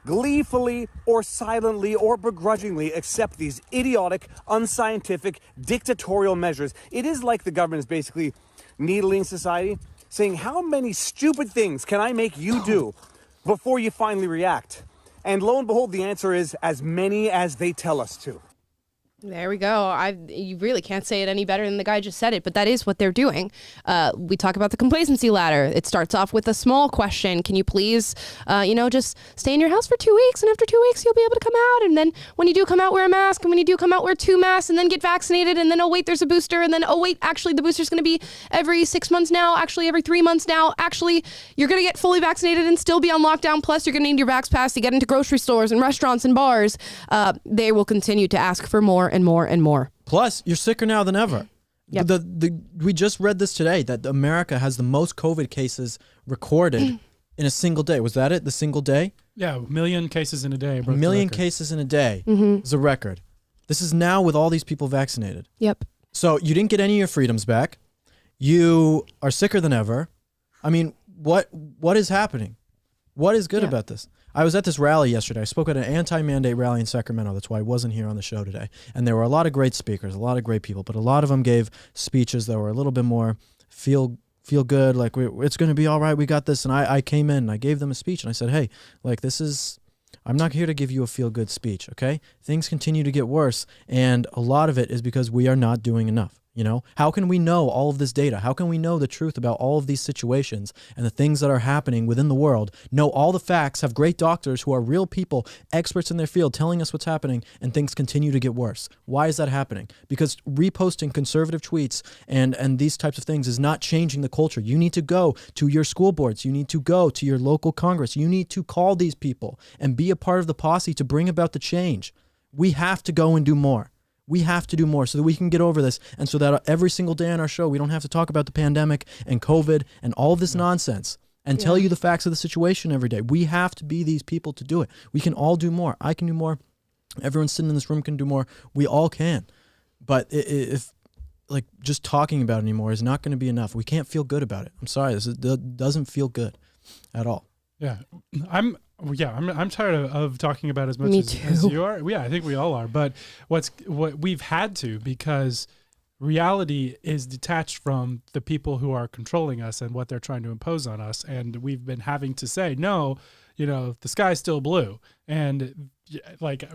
gleefully or silently or begrudgingly accept these idiotic, unscientific, dictatorial measures. It is like the government is basically needling society, saying, how many stupid things can I make you do before you finally react? And lo and behold, the answer is as many as they tell us to. There we go. You really can't say it any better than the guy just said it, but that is what they're doing. We talk about the complacency ladder. It starts off with a small question. Can you please, just stay in your house for 2 weeks, and after 2 weeks, you'll be able to come out. And then when you do come out, wear a mask. And when you do come out, wear 2 masks, and then get vaccinated. And then, oh, wait, there's a booster. And then, oh, wait, actually, the booster's going to be every 6 months now. Actually, every 3 months now. Actually, you're going to get fully vaccinated and still be on lockdown. Plus, you're going to need your Vax Pass to get into grocery stores and restaurants and bars. They will continue to ask for more and more and more. Plus, you're sicker now than ever. Yep. We just read this today that America has the most COVID cases recorded in a single day. Was that it? The single day? Yeah, 1 million cases in a day. A million cases in a day is a record. This is now with all these people vaccinated. Yep. So you didn't get any of your freedoms back. You are sicker than ever. I mean, what is happening? What is good about this? I was at this rally yesterday. I spoke at an anti-mandate rally in Sacramento. That's why I wasn't here on the show today. And there were a lot of great speakers, a lot of great people, but a lot of them gave speeches that were a little bit more feel good, like it's going to be all right, we got this. And I came in and I gave them a speech and I said, hey, like I'm not here to give you a feel-good speech, okay? Things continue to get worse, and a lot of it is because we are not doing enough. You know, how can we know all of this data? How can we know the truth about all of these situations and the things that are happening within the world? Know all the facts, have great doctors who are real people, experts in their field telling us what's happening, and things continue to get worse. Why is that happening? Because reposting conservative tweets and these types of things is not changing the culture. You need to go to your school boards. You need to go to your local Congress. You need to call these people and be a part of the posse to bring about the change. We have to go and do more. We have to do more so that we can get over this, and so that every single day on our show, we don't have to talk about the pandemic and COVID and all of this nonsense and tell you the facts of the situation every day. We have to be these people to do it. We can all do more. I can do more. Everyone sitting in this room can do more. We all can. But if like just talking about it anymore is not going to be enough. We can't feel good about it. I'm sorry. This doesn't feel good at all. Yeah. I'm tired of talking about as much as you are. Yeah, I think we all are. But what we've had to, because reality is detached from the people who are controlling us and what they're trying to impose on us. And we've been having to say, no, the sky's still blue. And like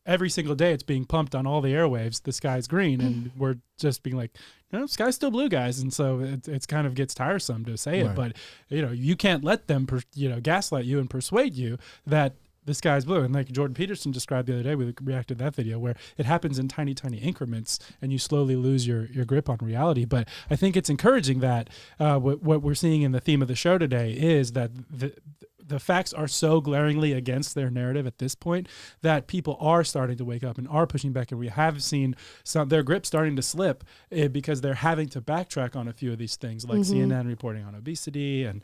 every single day it's being pumped on all the airwaves, the sky's green. And we're just being like, no, sky's still blue, guys. And so it's kind of gets tiresome to say it, but you can't let them, gaslight you and persuade you that the sky's blue. And like Jordan Peterson described the other day, we reacted to that video where it happens in tiny, tiny increments and you slowly lose your grip on reality. But I think it's encouraging that what we're seeing in the theme of the show today is that the facts are so glaringly against their narrative at this point that people are starting to wake up and are pushing back. And we have seen their grip starting to slip because they're having to backtrack on a few of these things, like CNN reporting on obesity and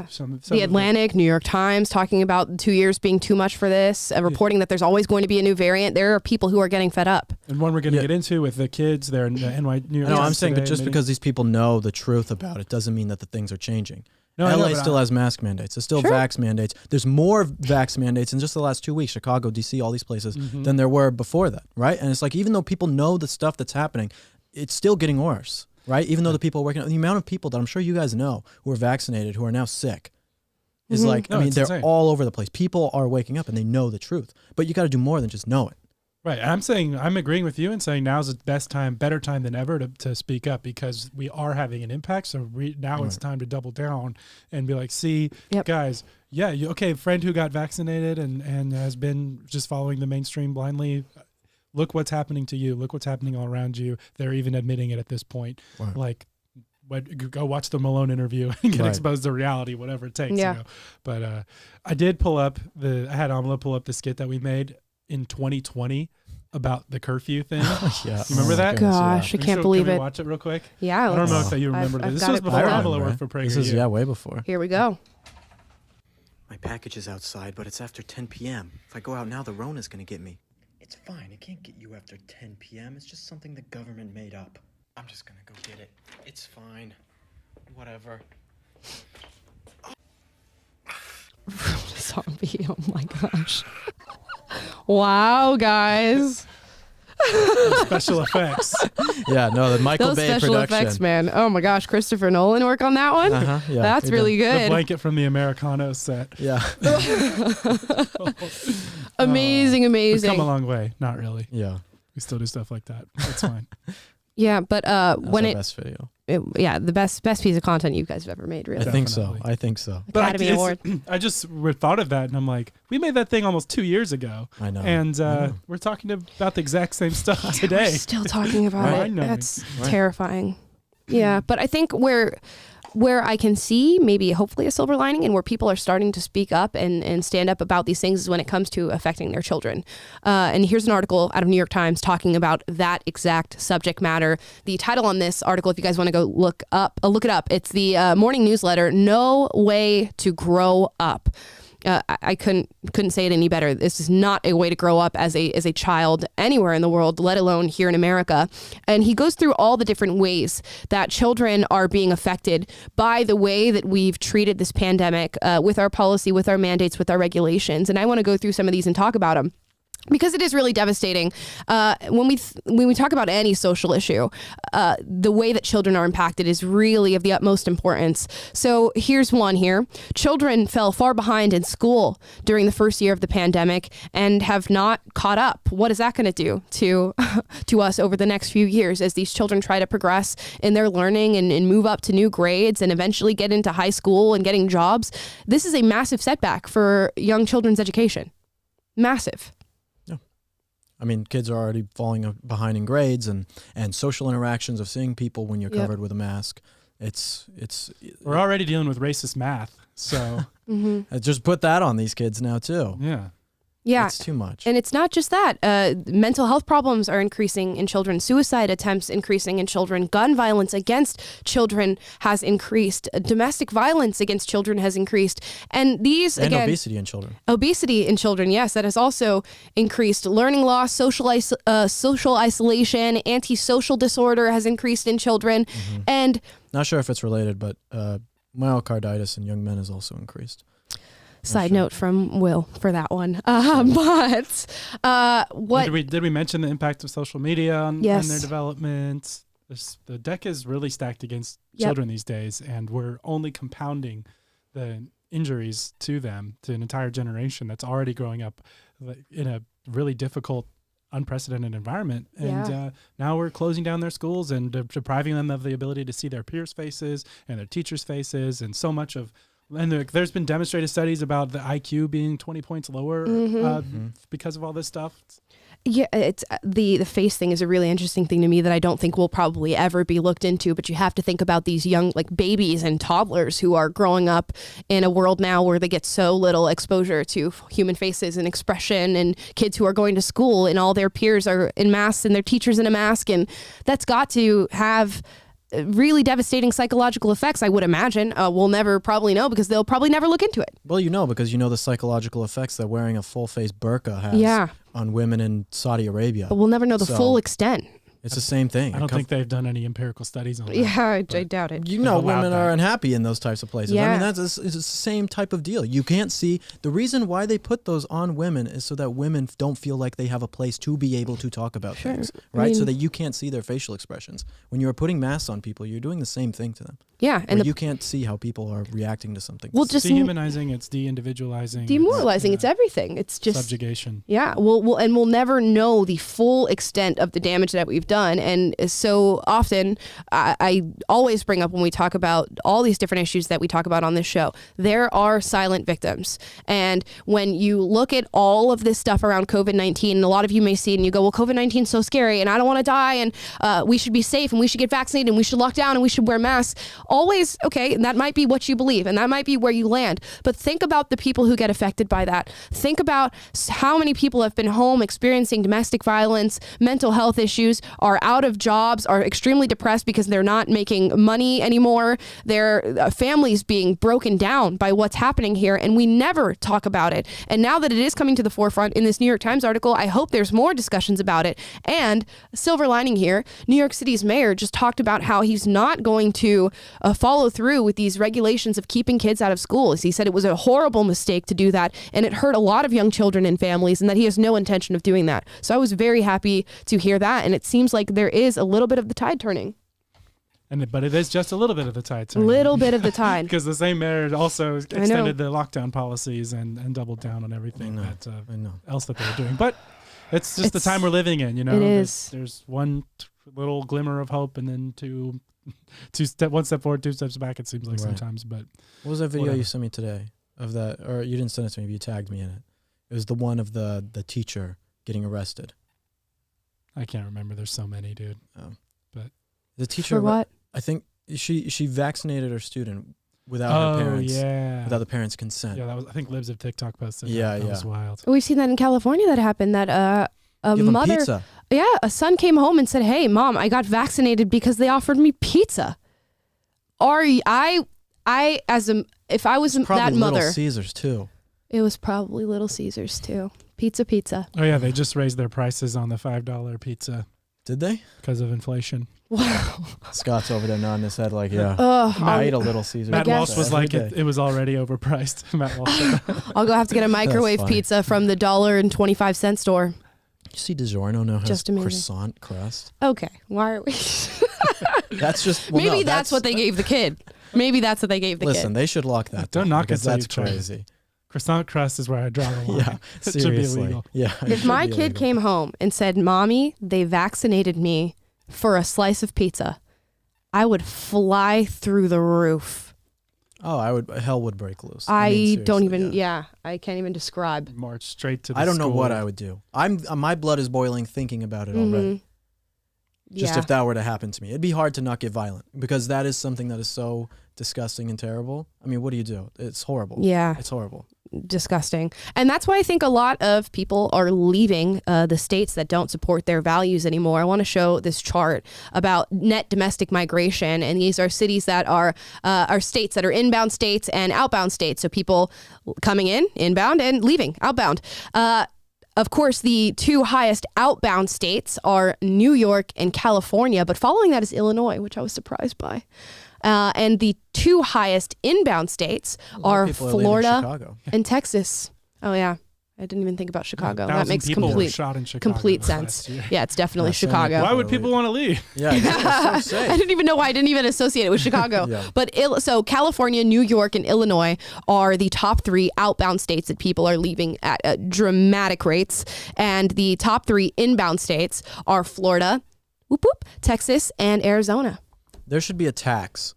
some the Atlantic, New York Times talking about 2 years being too much for this, reporting that there's always going to be a new variant. There are people who are getting fed up. And one we're going to get into with the kids there in the New York Times. No, I'm saying, but just because these people know the truth about it doesn't mean that the things are changing. No, LA still has mask mandates. There's still vax mandates. There's more vax mandates in just the last 2 weeks, Chicago, DC, all these places, than there were before that, right? And it's like, even though people know the stuff that's happening, it's still getting worse, right? Even though the people working, the amount of people that I'm sure you guys know who are vaccinated, who are now sick, is they're insane. All over the place. People are waking up and they know the truth. But you got to do more than just know it. Right. And I'm agreeing with you and saying now's the better time than ever to speak up, because we are having an impact. So now it's time to double down and be like, see, guys, friend who got vaccinated and has been just following the mainstream blindly. Look what's happening to you. Look what's happening all around you. They're even admitting it at this point. Wow. Like, go watch the Malone interview and get exposed to reality, whatever it takes. Yeah. But I did I had Amala pull up the skit that we made in 2020 about the curfew thing. You remember that? Gosh, I can't believe it. Can we watch it real quick? Yeah. I don't know if you remember this. This was before Amala worked for PragerU. This is way before. Here we go. My package is outside, but it's after 10 p.m. If I go out now, the Rona's gonna get me. It's fine. It can't get you after 10 p.m. It's just something the government made up. I'm just gonna go get it. It's fine. Whatever. Zombie. Oh my gosh. Wow, guys. Special effects. Yeah, no, the Michael Those Bay special production. effects, man. Oh my gosh, Christopher Nolan work on that one? Yeah, That's he really did. The good. blanket from the Americano set. Yeah, Amazing, We've amazing. come a long way. Not really. yeah. We still do stuff like that. That's fine. Yeah, but That's when our it, best video. the best piece of content you guys have ever made, really. I think so. Definitely. I think so. Academy it's- Award. I just thought of that and I'm like, we made that thing almost 2 years ago. I know. And I know. we're talking about the exact same stuff We're today. still talking about Right. it. Mind-numbing. That's Right. terrifying. Yeah, but I think where I can see maybe hopefully a silver lining and where people are starting to speak up and stand up about these things is when it comes to affecting their children. And here's an article out of New York Times talking about that exact subject matter. The title on this article, if you guys want to go look it up, it's the morning newsletter, No Way to Grow Up. I couldn't say it any better. This is not a way to grow up as a child anywhere in the world, let alone here in America. And he goes through all the different ways that children are being affected by the way that we've treated this pandemic with our policy, with our mandates, with our regulations. And I want to go through some of these and talk about them, because it is really devastating. When we talk about any social issue, the way that children are impacted is really of the utmost importance. So here's one here. Children fell far behind in school during the first year of the pandemic and have not caught up. What is that going to do to us over the next few years as these children try to progress in their learning and move up to new grades and eventually get into high school and getting jobs? This is a massive setback for young children's education. Massive. I mean, kids are already falling behind in grades and social interactions of seeing people when you're covered with a mask. We're already dealing with racist math. So just put that on these kids now too. yeah. Yeah. It's too much. And it's not just that. Mental health problems are increasing in children. Suicide attempts increasing in children. Gun violence against children has increased. Domestic violence against children has increased. And these, and again... obesity in children. Obesity in children, yes, that has also increased. Learning loss, social isolation, antisocial disorder has increased in children. And... Not sure if it's related, but myocarditis in young men has also increased. Side note from Will for that one. But what Did we mention the impact of social media on Yes. their development? The deck is really stacked against Yep. children these days, and we're only compounding the injuries to them, to an entire generation that's already growing up in a really difficult, unprecedented environment. And now we're closing down their schools and depriving them of the ability to see their peers' faces and their teachers' faces, and so much of... And there's been demonstrated studies about the IQ being 20 points lower because of all this stuff. Yeah, it's the face thing is a really interesting thing to me that I don't think will probably ever be looked into. But you have to think about these young, like babies and toddlers who are growing up in a world now where they get so little exposure to human faces and expression, and kids who are going to school and all their peers are in masks and their teachers in a mask, and that's got to have really devastating psychological effects, I would imagine. We'll never probably know because they'll probably never look into it. Well, because you know the psychological effects that wearing a full-face burqa has on women in Saudi Arabia. But we'll never know the So, full extent. It's the same thing. I don't think they've done any empirical studies on that. Yeah, I doubt it. Women are unhappy in those types of places. Yeah. I mean, it's the same type of deal. You can't see the reason why they put those on women is so that women don't feel like they have a place to be able to talk about things, right? So that you can't see their facial expressions. When you're putting masks on people, you're doing the same thing to them. Yeah, and you can't see how people are reacting to something. We'll It's just dehumanizing, it's de-individualizing. demoralizing. It's everything. It's just subjugation. Yeah, we'll never know the full extent of the damage that we've done. And so often, I always bring up when we talk about all these different issues that we talk about on this show, there are silent victims. And when you look at all of this stuff around COVID-19, and a lot of you may see it and you go, well, COVID-19 is so scary and I don't want to die, and we should be safe and we should get vaccinated and we should lock down and we should wear masks. Always, okay, that might be what you believe and that might be where you land. But think about the people who get affected by that. Think about how many people have been home experiencing domestic violence, mental health issues, are out of jobs, are extremely depressed because they're not making money anymore. Their families being broken down by what's happening here, and we never talk about it. And now that it is coming to the forefront in this New York Times article, I hope there's more discussions about it. And silver lining here, New York City's mayor just talked about how he's not going to follow through with these regulations of keeping kids out of schools. He said it was a horrible mistake to do that, and it hurt a lot of young children and families, and that he has no intention of doing that. So I was very happy to hear that, and it seems like there is a little bit of the tide turning. But it is just a little bit of the tide turning. Little bit of the tide. Because the same mayor also extended the lockdown policies and doubled down on everything else that they were doing. But it's just the time we're living in, you know. It is. There's one little glimmer of hope, and then one step forward, 2 steps back, it seems like sometimes. But what was that video you sent me today of that? Or you didn't send it to me, but you tagged me in it. It was the one of the teacher getting arrested. I can't remember. There's so many, dude. But For the teacher... what? I think she vaccinated her student without her parents, without the parents' consent. Yeah, that was. I think Libs of TikTok posted. That was wild. We've seen that in California. That happened. That a mother, pizza. A son came home and said, "Hey, Mom, I got vaccinated because they offered me pizza." If I was that mother, Little Caesars too. It was probably Little Caesars too. Pizza. Oh yeah, they just raised their prices on the $5 pizza. Did they? Because of inflation. Wow. Scott's over there nodding his head like, I ate a Little Caesar. Matt Walsh was like, it was already overpriced. Matt Walsh said that. I'll go have to get a microwave pizza from the $1.25 store. You see DiGiorno now has Just amazing. croissant crust. Okay, why are we? That's just... Maybe that's what they gave the kid. Listen, they should lock that Don't down knock it because till that's you try. crazy. Croissant crust is where I draw the line. Yeah, It should be seriously. illegal. Yeah, If my kid came home and said, "Mommy, they vaccinated me for a slice of pizza," I would fly through the roof. Oh, hell would break loose. I don't seriously, even, I can't even describe. March straight to the I don't know school. what I would do. My blood is boiling thinking about it already. Just if that were to happen to me. It'd be hard to not get violent because that is something that is so disgusting and terrible. I mean, what do you do? It's horrible. Yeah. It's horrible. Disgusting. And that's why I think a lot of people are leaving the states that don't support their values anymore. I want to show this chart about net domestic migration. And these are cities that are states that are inbound states and outbound states. So people coming in, inbound, and leaving, outbound. Of course, the 2 highest outbound states are New York and California, but following that is Illinois, which I was surprised by. And the 2 highest inbound states are Florida and Texas. Oh, yeah. I didn't even think about Chicago. That makes complete sense. Yeah, it's definitely Chicago. Why would people want to leave? Yeah, I so I didn't even know why I didn't even associate it with Chicago. But so California, New York, and Illinois are the top 3 outbound states that people are leaving at dramatic rates. And the top 3 inbound states are Florida, Texas, and Arizona. There should be a tax.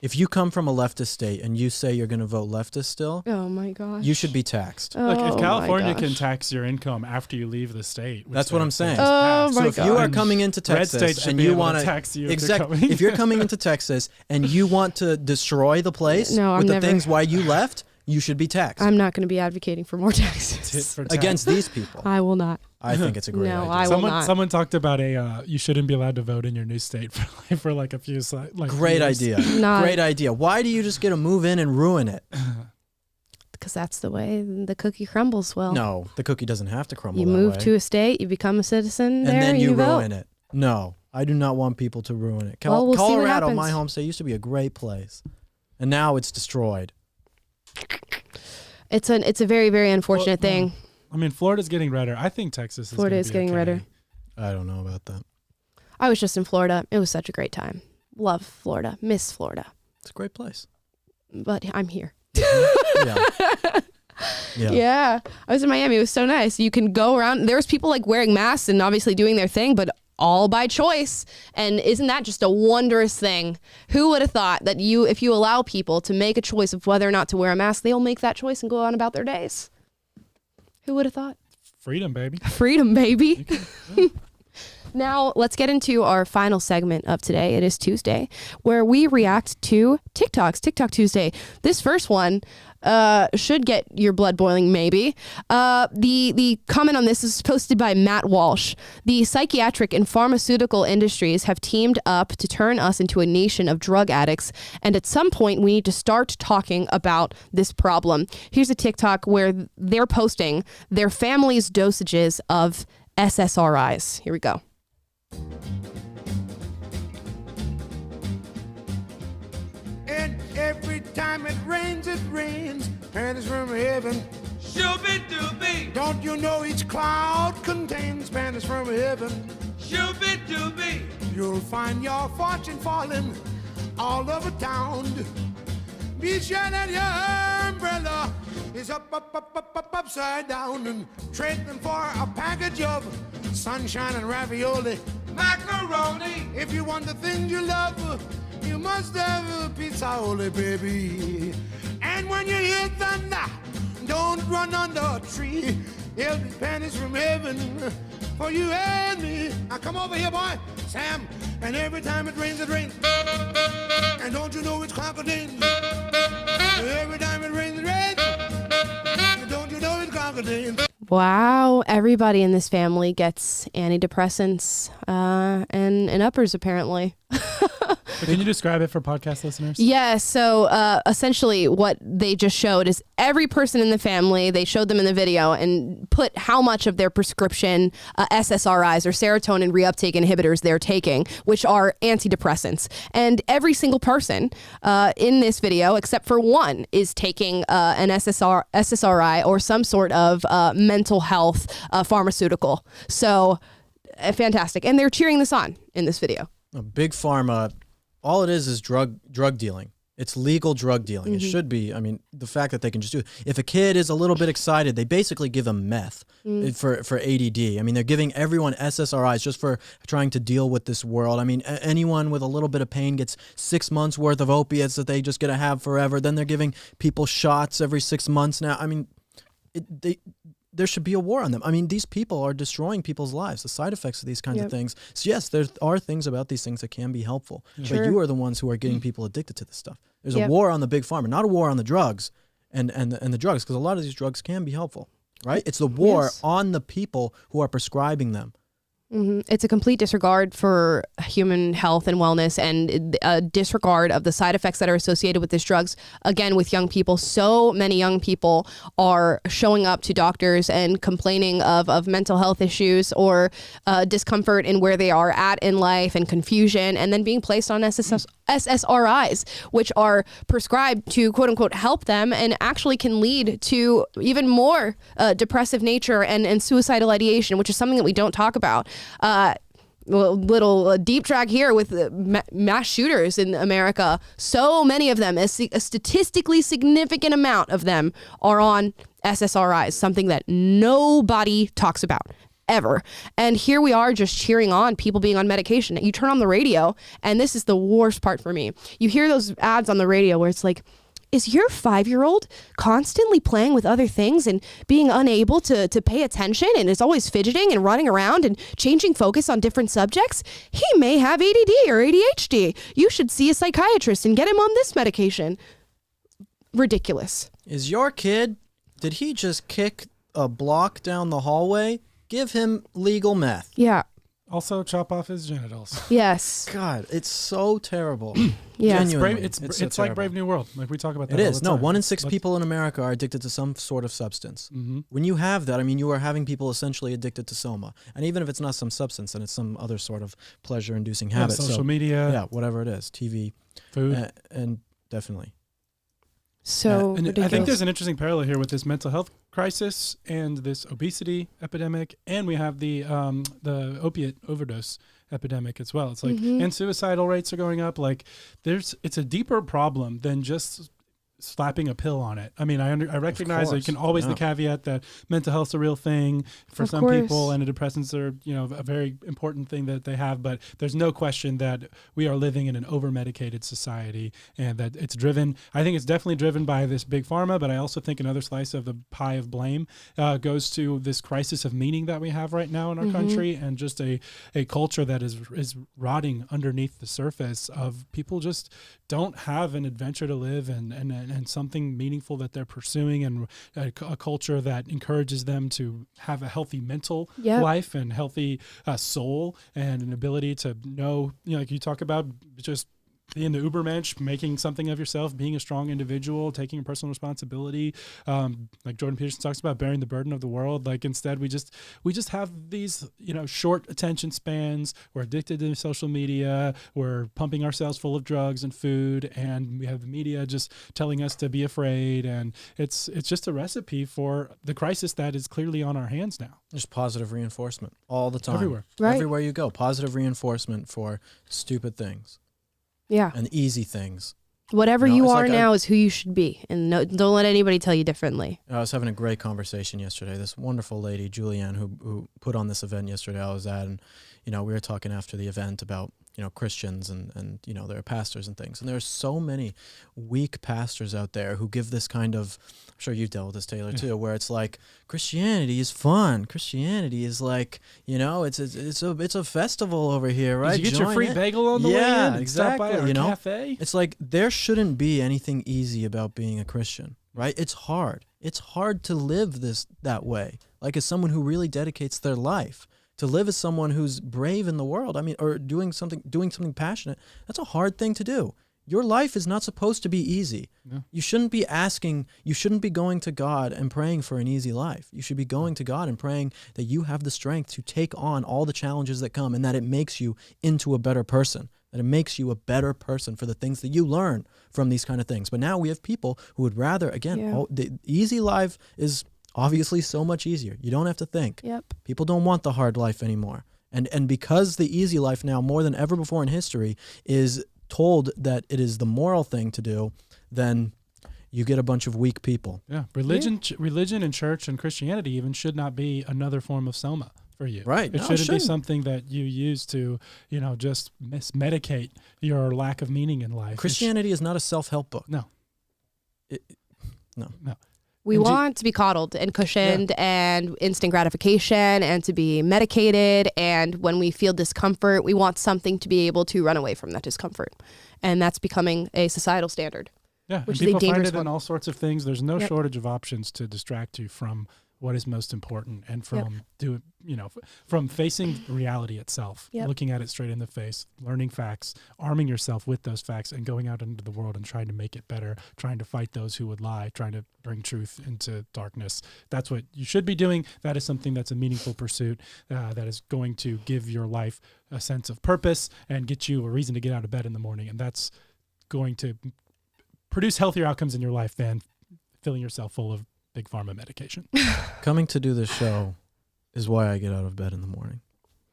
If you come from a leftist state and you say you're going to vote leftist still, oh my gosh, you should be taxed. Look, if California can tax your income after you leave the state, that's what I'm saying. Oh so if you are coming into Texas and you want to tax you, if you're coming into Texas and you want to destroy the place with the things why you left, you should be taxed. I'm not going to be advocating for more taxes against these people. I will not. I think it's a great idea. I will not. Someone talked about you shouldn't be allowed to vote in your new state for like a few great idea. Great idea. Why do you just get to move in and ruin it? Because that's the way the cookie crumbles. Well, no, the cookie doesn't have to crumble. You move to a state, you become a citizen, and then you ruin vote. it. No, I do not want people to ruin it. Well, we'll see what Colorado, happens. my home state, used to be a great place, and now it's destroyed. It's a very, very unfortunate thing. I mean, Florida's getting redder. I think Texas is Florida is getting redder. I don't know about that. I was just in Florida. It was such a great time. Love Florida. Miss Florida. It's a great place. But I'm here. Yeah. I was in Miami. It was so nice. You can go around. There was people like wearing masks and obviously doing their thing, but all by choice. And isn't that just a wondrous thing? Who would have thought that if you allow people to make a choice of whether or not to wear a mask, they'll make that choice and go on about their days? Who would have thought? Freedom, baby. Freedom, baby. Now, let's get into our final segment of today. It is Tuesday, where we react to TikToks. TikTok Tuesday. This first one should get your blood boiling, maybe. The comment on this is posted by Matt Walsh. The psychiatric and pharmaceutical industries have teamed up to turn us into a nation of drug addicts, and at some point, we need to start talking about this problem. Here's a TikTok where they're posting their family's dosages of SSRIs. Here we go. Every time it rains, panties from heaven. Shooby-dooby. Don't you know each cloud contains panties from heaven? Shooby-dooby. You'll find your fortune falling all over town. Be sure that your umbrella is upside down, and trade them for a package of sunshine and ravioli. Macaroni. If you want the things you love, you must have a pizza-oli, baby. And when you hear thunder, don't run under a tree. There'll be panties from heaven for you and me. Now come over here, boy, Sam. And every time it rains, and don't you know it's crocodile? Every time it rains, and don't you know it's crocodile? Wow, everybody in this family gets antidepressants and uppers, apparently. But can you describe it for podcast listeners? Yeah, so essentially what they just showed is every person in the family, they showed them in the video and put how much of their prescription SSRIs or serotonin reuptake inhibitors they're taking, which are antidepressants. And every single person in this video, except for one, is taking an SSRI or some sort of mental health pharmaceutical. So fantastic. And they're cheering this on in this video. A big pharma, all it is drug dealing. It's legal drug dealing. Mm-hmm. It should be. I mean, the fact that they can just do it. If a kid is a little bit excited, they basically give them meth for ADD. I mean, they're giving everyone SSRIs just for trying to deal with this world. I mean, anyone with a little bit of pain gets 6 months worth of opiates that they just get to have forever. Then they're giving people shots every 6 months now. I mean, there should be a war on them. I mean, these people are destroying people's lives, the side effects of these kinds of things. So yes, there are things about these things that can be helpful, but you are the ones who are getting people addicted to this stuff. There's a war on the big pharma, not a war on the drugs and the drugs, because a lot of these drugs can be helpful, right? It's the war on the people who are prescribing them. Mm-hmm. It's a complete disregard for human health and wellness, and a disregard of the side effects that are associated with these drugs. Again, with young people, so many young people are showing up to doctors and complaining of mental health issues or discomfort in where they are at in life and confusion, and then being placed on SSRIs, which are prescribed to quote unquote help them and actually can lead to even more depressive nature and suicidal ideation, which is something that we don't talk about. Little deep drag here with mass shooters in America. So many of them, a statistically significant amount of them are on SSRIs, something that nobody talks about ever. And here we are just cheering on people being on medication. You turn on the radio, and this is the worst part for me. You hear those ads on the radio where it's like, is your 5-year-old constantly playing with other things and being unable to pay attention and is always fidgeting and running around and changing focus on different subjects? He may have ADD or ADHD. You should see a psychiatrist and get him on this medication. Ridiculous. Is your kid, did he just kick a block down the hallway? Give him legal meth. Yeah. Also, chop off his genitals. Yes. God, it's so terrible. Yeah. Genuinely, It's like Brave New World. Like we talk about that. It all is. the No, time. 1 in 6 people in America are addicted to some sort of substance. Mm-hmm. When you have that, I mean, you are having people essentially addicted to soma. And even if it's not some substance, then it's some other sort of pleasure-inducing habit. Social media. Yeah, whatever it is. TV. Food. And definneen So and ridiculous. I think there's an interesting parallel here with this mental health crisis and this obesity epidemic, and we have the opiate overdose epidemic as well. It's like, and suicidal rates are going up. Like, it's a deeper problem than just slapping a pill on it. I mean, I recognize that you can always the caveat that mental health's a real thing for some people, and antidepressants are, a very important thing that they have, but there's no question that we are living in an over-medicated society, and that it's driven, I think it's definitely driven by this big pharma, but I also think another slice of the pie of blame goes to this crisis of meaning that we have right now in our country, and just a culture that is rotting underneath the surface of people just don't have an adventure to live and something meaningful that they're pursuing, and a culture that encourages them to have a healthy mental life and healthy soul and an ability to know, like you talk about, just being the Ubermensch, making something of yourself, being a strong individual, taking personal responsibility, like Jordan Peterson talks about, bearing the burden of the world. Like instead, we just have these, short attention spans. We're addicted to social media. We're pumping ourselves full of drugs and food, and we have the media just telling us to be afraid. And it's just a recipe for the crisis that is clearly on our hands now. Just positive reinforcement all the time. Everywhere. Right. Everywhere you go, positive reinforcement for stupid things. Yeah. And easy things. Whatever No, you it's are like now is who you should be. And don't let anybody tell you differently. I was having a great conversation yesterday. This wonderful lady, Julianne, who put on this event yesterday I was at, and we were talking after the event about Christians and their pastors and things. And there are so many weak pastors out there who give this kind of, I'm sure you've dealt with this, Taylor, too, where it's like Christianity is fun. Christianity is like, it's a festival over here, right? Did you get your free bagel on the way in? And Exactly. stop by our cafe? It's like there shouldn't be anything easy about being a Christian, right? It's hard. It's hard to live that way, like as someone who really dedicates their life. To live as someone who's brave in the world, or doing something passionate, that's a hard thing to do. Your life is not supposed to be easy. No. You shouldn't be going to God and praying for an easy life. You should be going to God and praying that you have the strength to take on all the challenges that come, and that it makes you into a better person, that it makes you a better person for the things that you learn from these kind of things. But now we have people who would rather, the easy life is obviously so much easier. You don't have to think. Yep. People don't want the hard life anymore. And because the easy life now, more than ever before in history, is told that it is the moral thing to do, then you get a bunch of weak people. Yeah. Religion and church and Christianity even should not be another form of soma for you. Right. It shouldn't be something that you use to, just medicate your lack of meaning in life. Christianity is not a self-help book. No. No. We want to be coddled and cushioned and instant gratification and to be medicated. And when we feel discomfort, we want something to be able to run away from that discomfort. And that's becoming a societal standard. Yeah, which and is a people find dangerous it in one. all sorts of things. There's no shortage of options to distract you from what is most important and from from facing reality itself, looking at it straight in the face, learning facts, arming yourself with those facts, and going out into the world and trying to make it better, trying to fight those who would lie, trying to bring truth into darkness. That's what you should be doing. That is something that's a meaningful pursuit that is going to give your life a sense of purpose and get you a reason to get out of bed in the morning. And that's going to produce healthier outcomes in your life than filling yourself full of big pharma medication. Coming to do this show is why I get out of bed in the morning.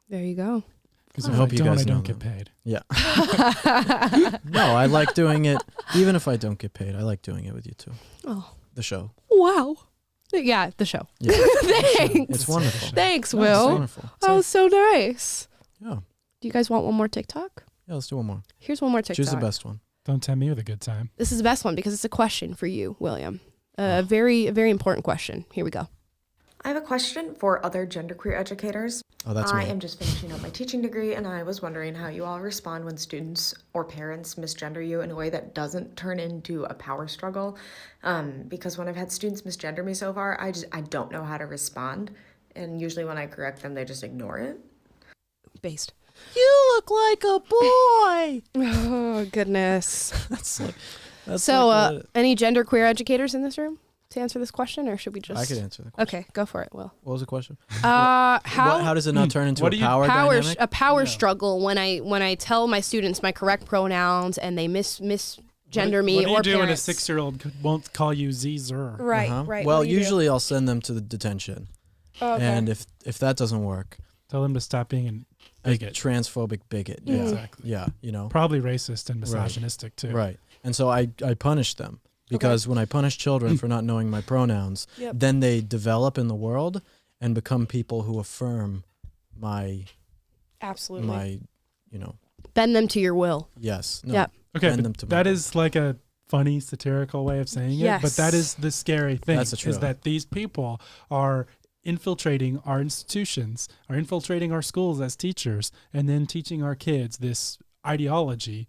There you go. Because I hope you guys I don't know get that. paid. Yeah. No, I like doing it. Even if I don't get paid, I like doing it with you too. Oh. The show. Wow. Yeah, the show. Yeah. Thanks. It's wonderful. Thanks, It's Will. wonderful. That was so nice. Yeah. Do you guys want one more TikTok? Yeah, let's do one more. Here's one more TikTok. Choose the best one. Don't tempt me with a good time. This is the best one because it's a question for you, William. A very important question. Here we go. I have a question for other genderqueer educators. Oh, that's I me. am just finishing up my teaching degree, and I was wondering how you all respond when students or parents misgender you in a way that doesn't turn into a power struggle. Because when I've had students misgender me so far, I don't know how to respond. And usually when I correct them, they just ignore it. Based. You look like a boy. Oh, goodness. That's So, any genderqueer educators in this room to answer this question, or should we just... I could answer the question. Okay, go for it, Will. What was the question? How does it not turn into What a do you- power dynamic? a power struggle when I tell my students my correct pronouns and they misgender me What do you or do when a parents. 6-year-old won't call you Zer? Right, Uh-huh. right. Well, what do you do? usually I'll send them to the detention. Oh, okay. And if that doesn't work, Tell them to stop being a a bigot. transphobic bigot. Mm. Yeah. Exactly. Yeah, Probably racist and misogynistic too. Right. And so I punish them because when I punish children for not knowing my pronouns, Yep. then they develop in the world and become people who affirm my Absolutely. my Bend them to your will. yes. No, Yep. Okay, Bend but them to my that will. is like a funny satirical way of saying it. Yes. But that is the scary thing. That's the is truth. that these people are infiltrating our institutions, are infiltrating our schools as teachers, and then teaching our kids this ideology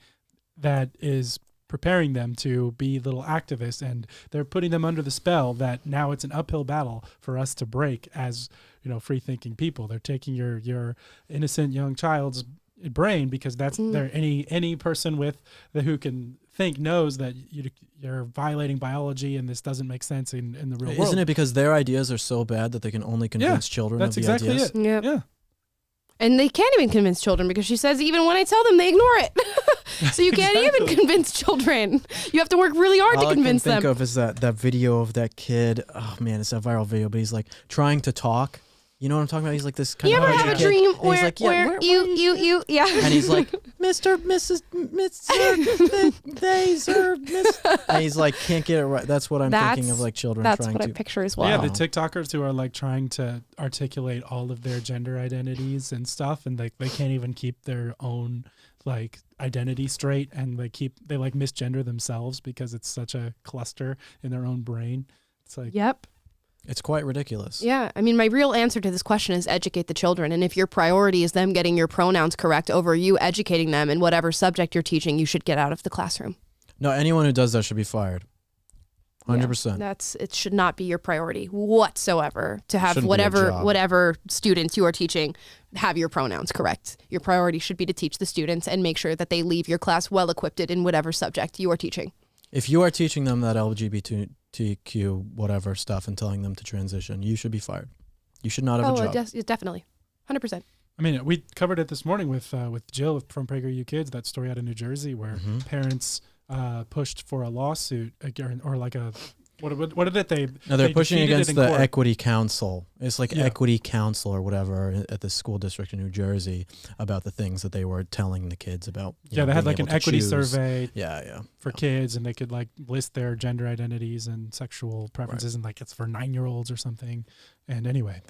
that is preparing them to be little activists, and they're putting them under the spell that now it's an uphill battle for us to break as free thinking people. They're taking your innocent young child's brain, because that's there. Any person who can think knows that you're violating biology, and this doesn't make sense in the real world. Isn't it because their ideas are so bad that they can only convince children that's of the exactly ideas? it. Yep. Yeah. And they can't even convince children, because she says even when I tell them, they ignore it. So you can't even convince children. You have to work really hard to convince them. All I can think of is that video of that kid. Oh man, it's a viral video, but he's like trying to talk. You know what I'm talking about? He's like this kind You of ever have a kid. dream And he's like, where you, yeah. And he's like, Mr., Mrs., they, sir, Miss. And he's like, can't get it right. That's what I'm thinking of, like children trying to. That's what I picture as well. Yeah, the TikTokers who are like trying to articulate all of their gender identities and stuff, and they can't even keep their own like identity straight, and they like misgender themselves because it's such a cluster in their own brain. It's like, yep. It's quite ridiculous. Yeah. I mean, my real answer to this question is educate the children. And if your priority is them getting your pronouns correct over you educating them in whatever subject you're teaching, you should get out of the classroom. No, anyone who does that should be fired. 100%. Yeah, it should not be your priority whatsoever to have Shouldn't be a job. whatever students you are teaching have your pronouns correct. Your priority should be to teach the students and make sure that they leave your class well equipped in whatever subject you are teaching. If you are teaching them that LGBTQ whatever stuff and telling them to transition, you should be fired. You should not have a job. Definitely. 100%. I mean, we covered it this morning with Jill from PragerU Kids, that story out of New Jersey where parents pushed for a lawsuit or like a what did it they're pushing against the court. Equity Council. It's like Equity Council or whatever at the school district in New Jersey about the things that they were telling the kids about. They had like an equity survey for Yeah. kids, and they could like list their gender identities and sexual preferences, and like it's for 9-year-olds or something. And anyway,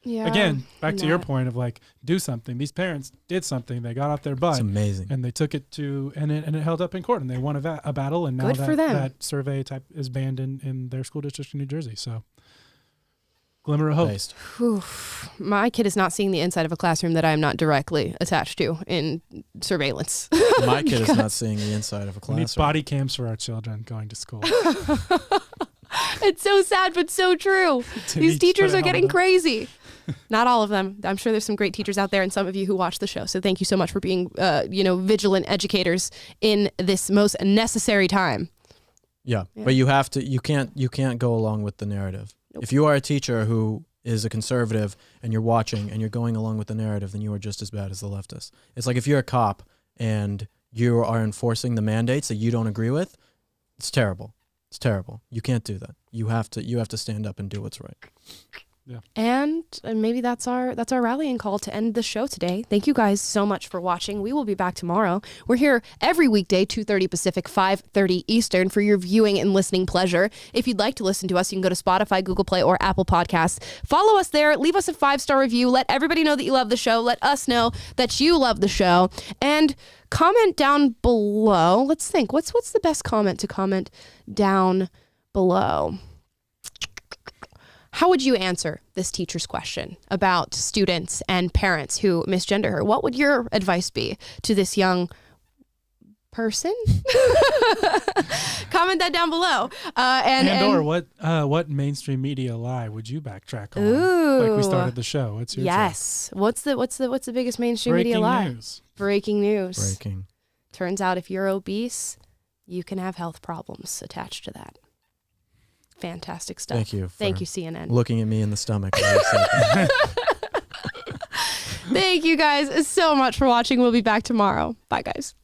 again, back to your point of like, do something. These parents did something. They got off their butt. It's amazing. And they took it to, and it held up in court, and they won a battle, and now Good for them. that survey type is banned in their school district in New Jersey. So glimmer of hope. Whew. My kid is not seeing the inside of a classroom that I am not directly attached to in surveillance. My kid is not seeing the inside of a We need classroom. body cams for our children going to school. It's so sad, but so true. These teachers are getting crazy. Not all of them. I'm sure there's some great teachers out there and some of you who watch the show. So thank you so much for being, vigilant educators in this most necessary time. Yeah, but you can't go along with the narrative. Nope. If you are a teacher who is a conservative and you're watching and you're going along with the narrative, then you are just as bad as the leftists. It's like if you're a cop and you are enforcing the mandates that you don't agree with, it's terrible. It's terrible. You can't do that. You have to stand up and do what's right. Yeah. And maybe that's our rallying call to end the show today. Thank you guys so much for watching. We will be back tomorrow. We're here every weekday, 2:30 Pacific, 5:30 Eastern for your viewing and listening pleasure. If you'd like to listen to us, you can go to Spotify, Google Play, or Apple Podcasts. Follow us there. Leave us a 5-star review. Let everybody know that you love the show. Let us know that you love the show. And comment down below. Let's think. What's the best comment to comment down below? How would you answer this teacher's question about students and parents who misgender her? What would your advice be to this young person? Comment that down below. Or what mainstream media lie would you backtrack on? Ooh. Like we started the show. What's your yes. What's the biggest mainstream media lie? News. Breaking news. Breaking. Turns out if you're obese, you can have health problems attached to that. Fantastic stuff. Thank you. Thank you, CNN. Looking at me in the stomach. Thank you guys so much for watching. We'll be back tomorrow. Bye, guys.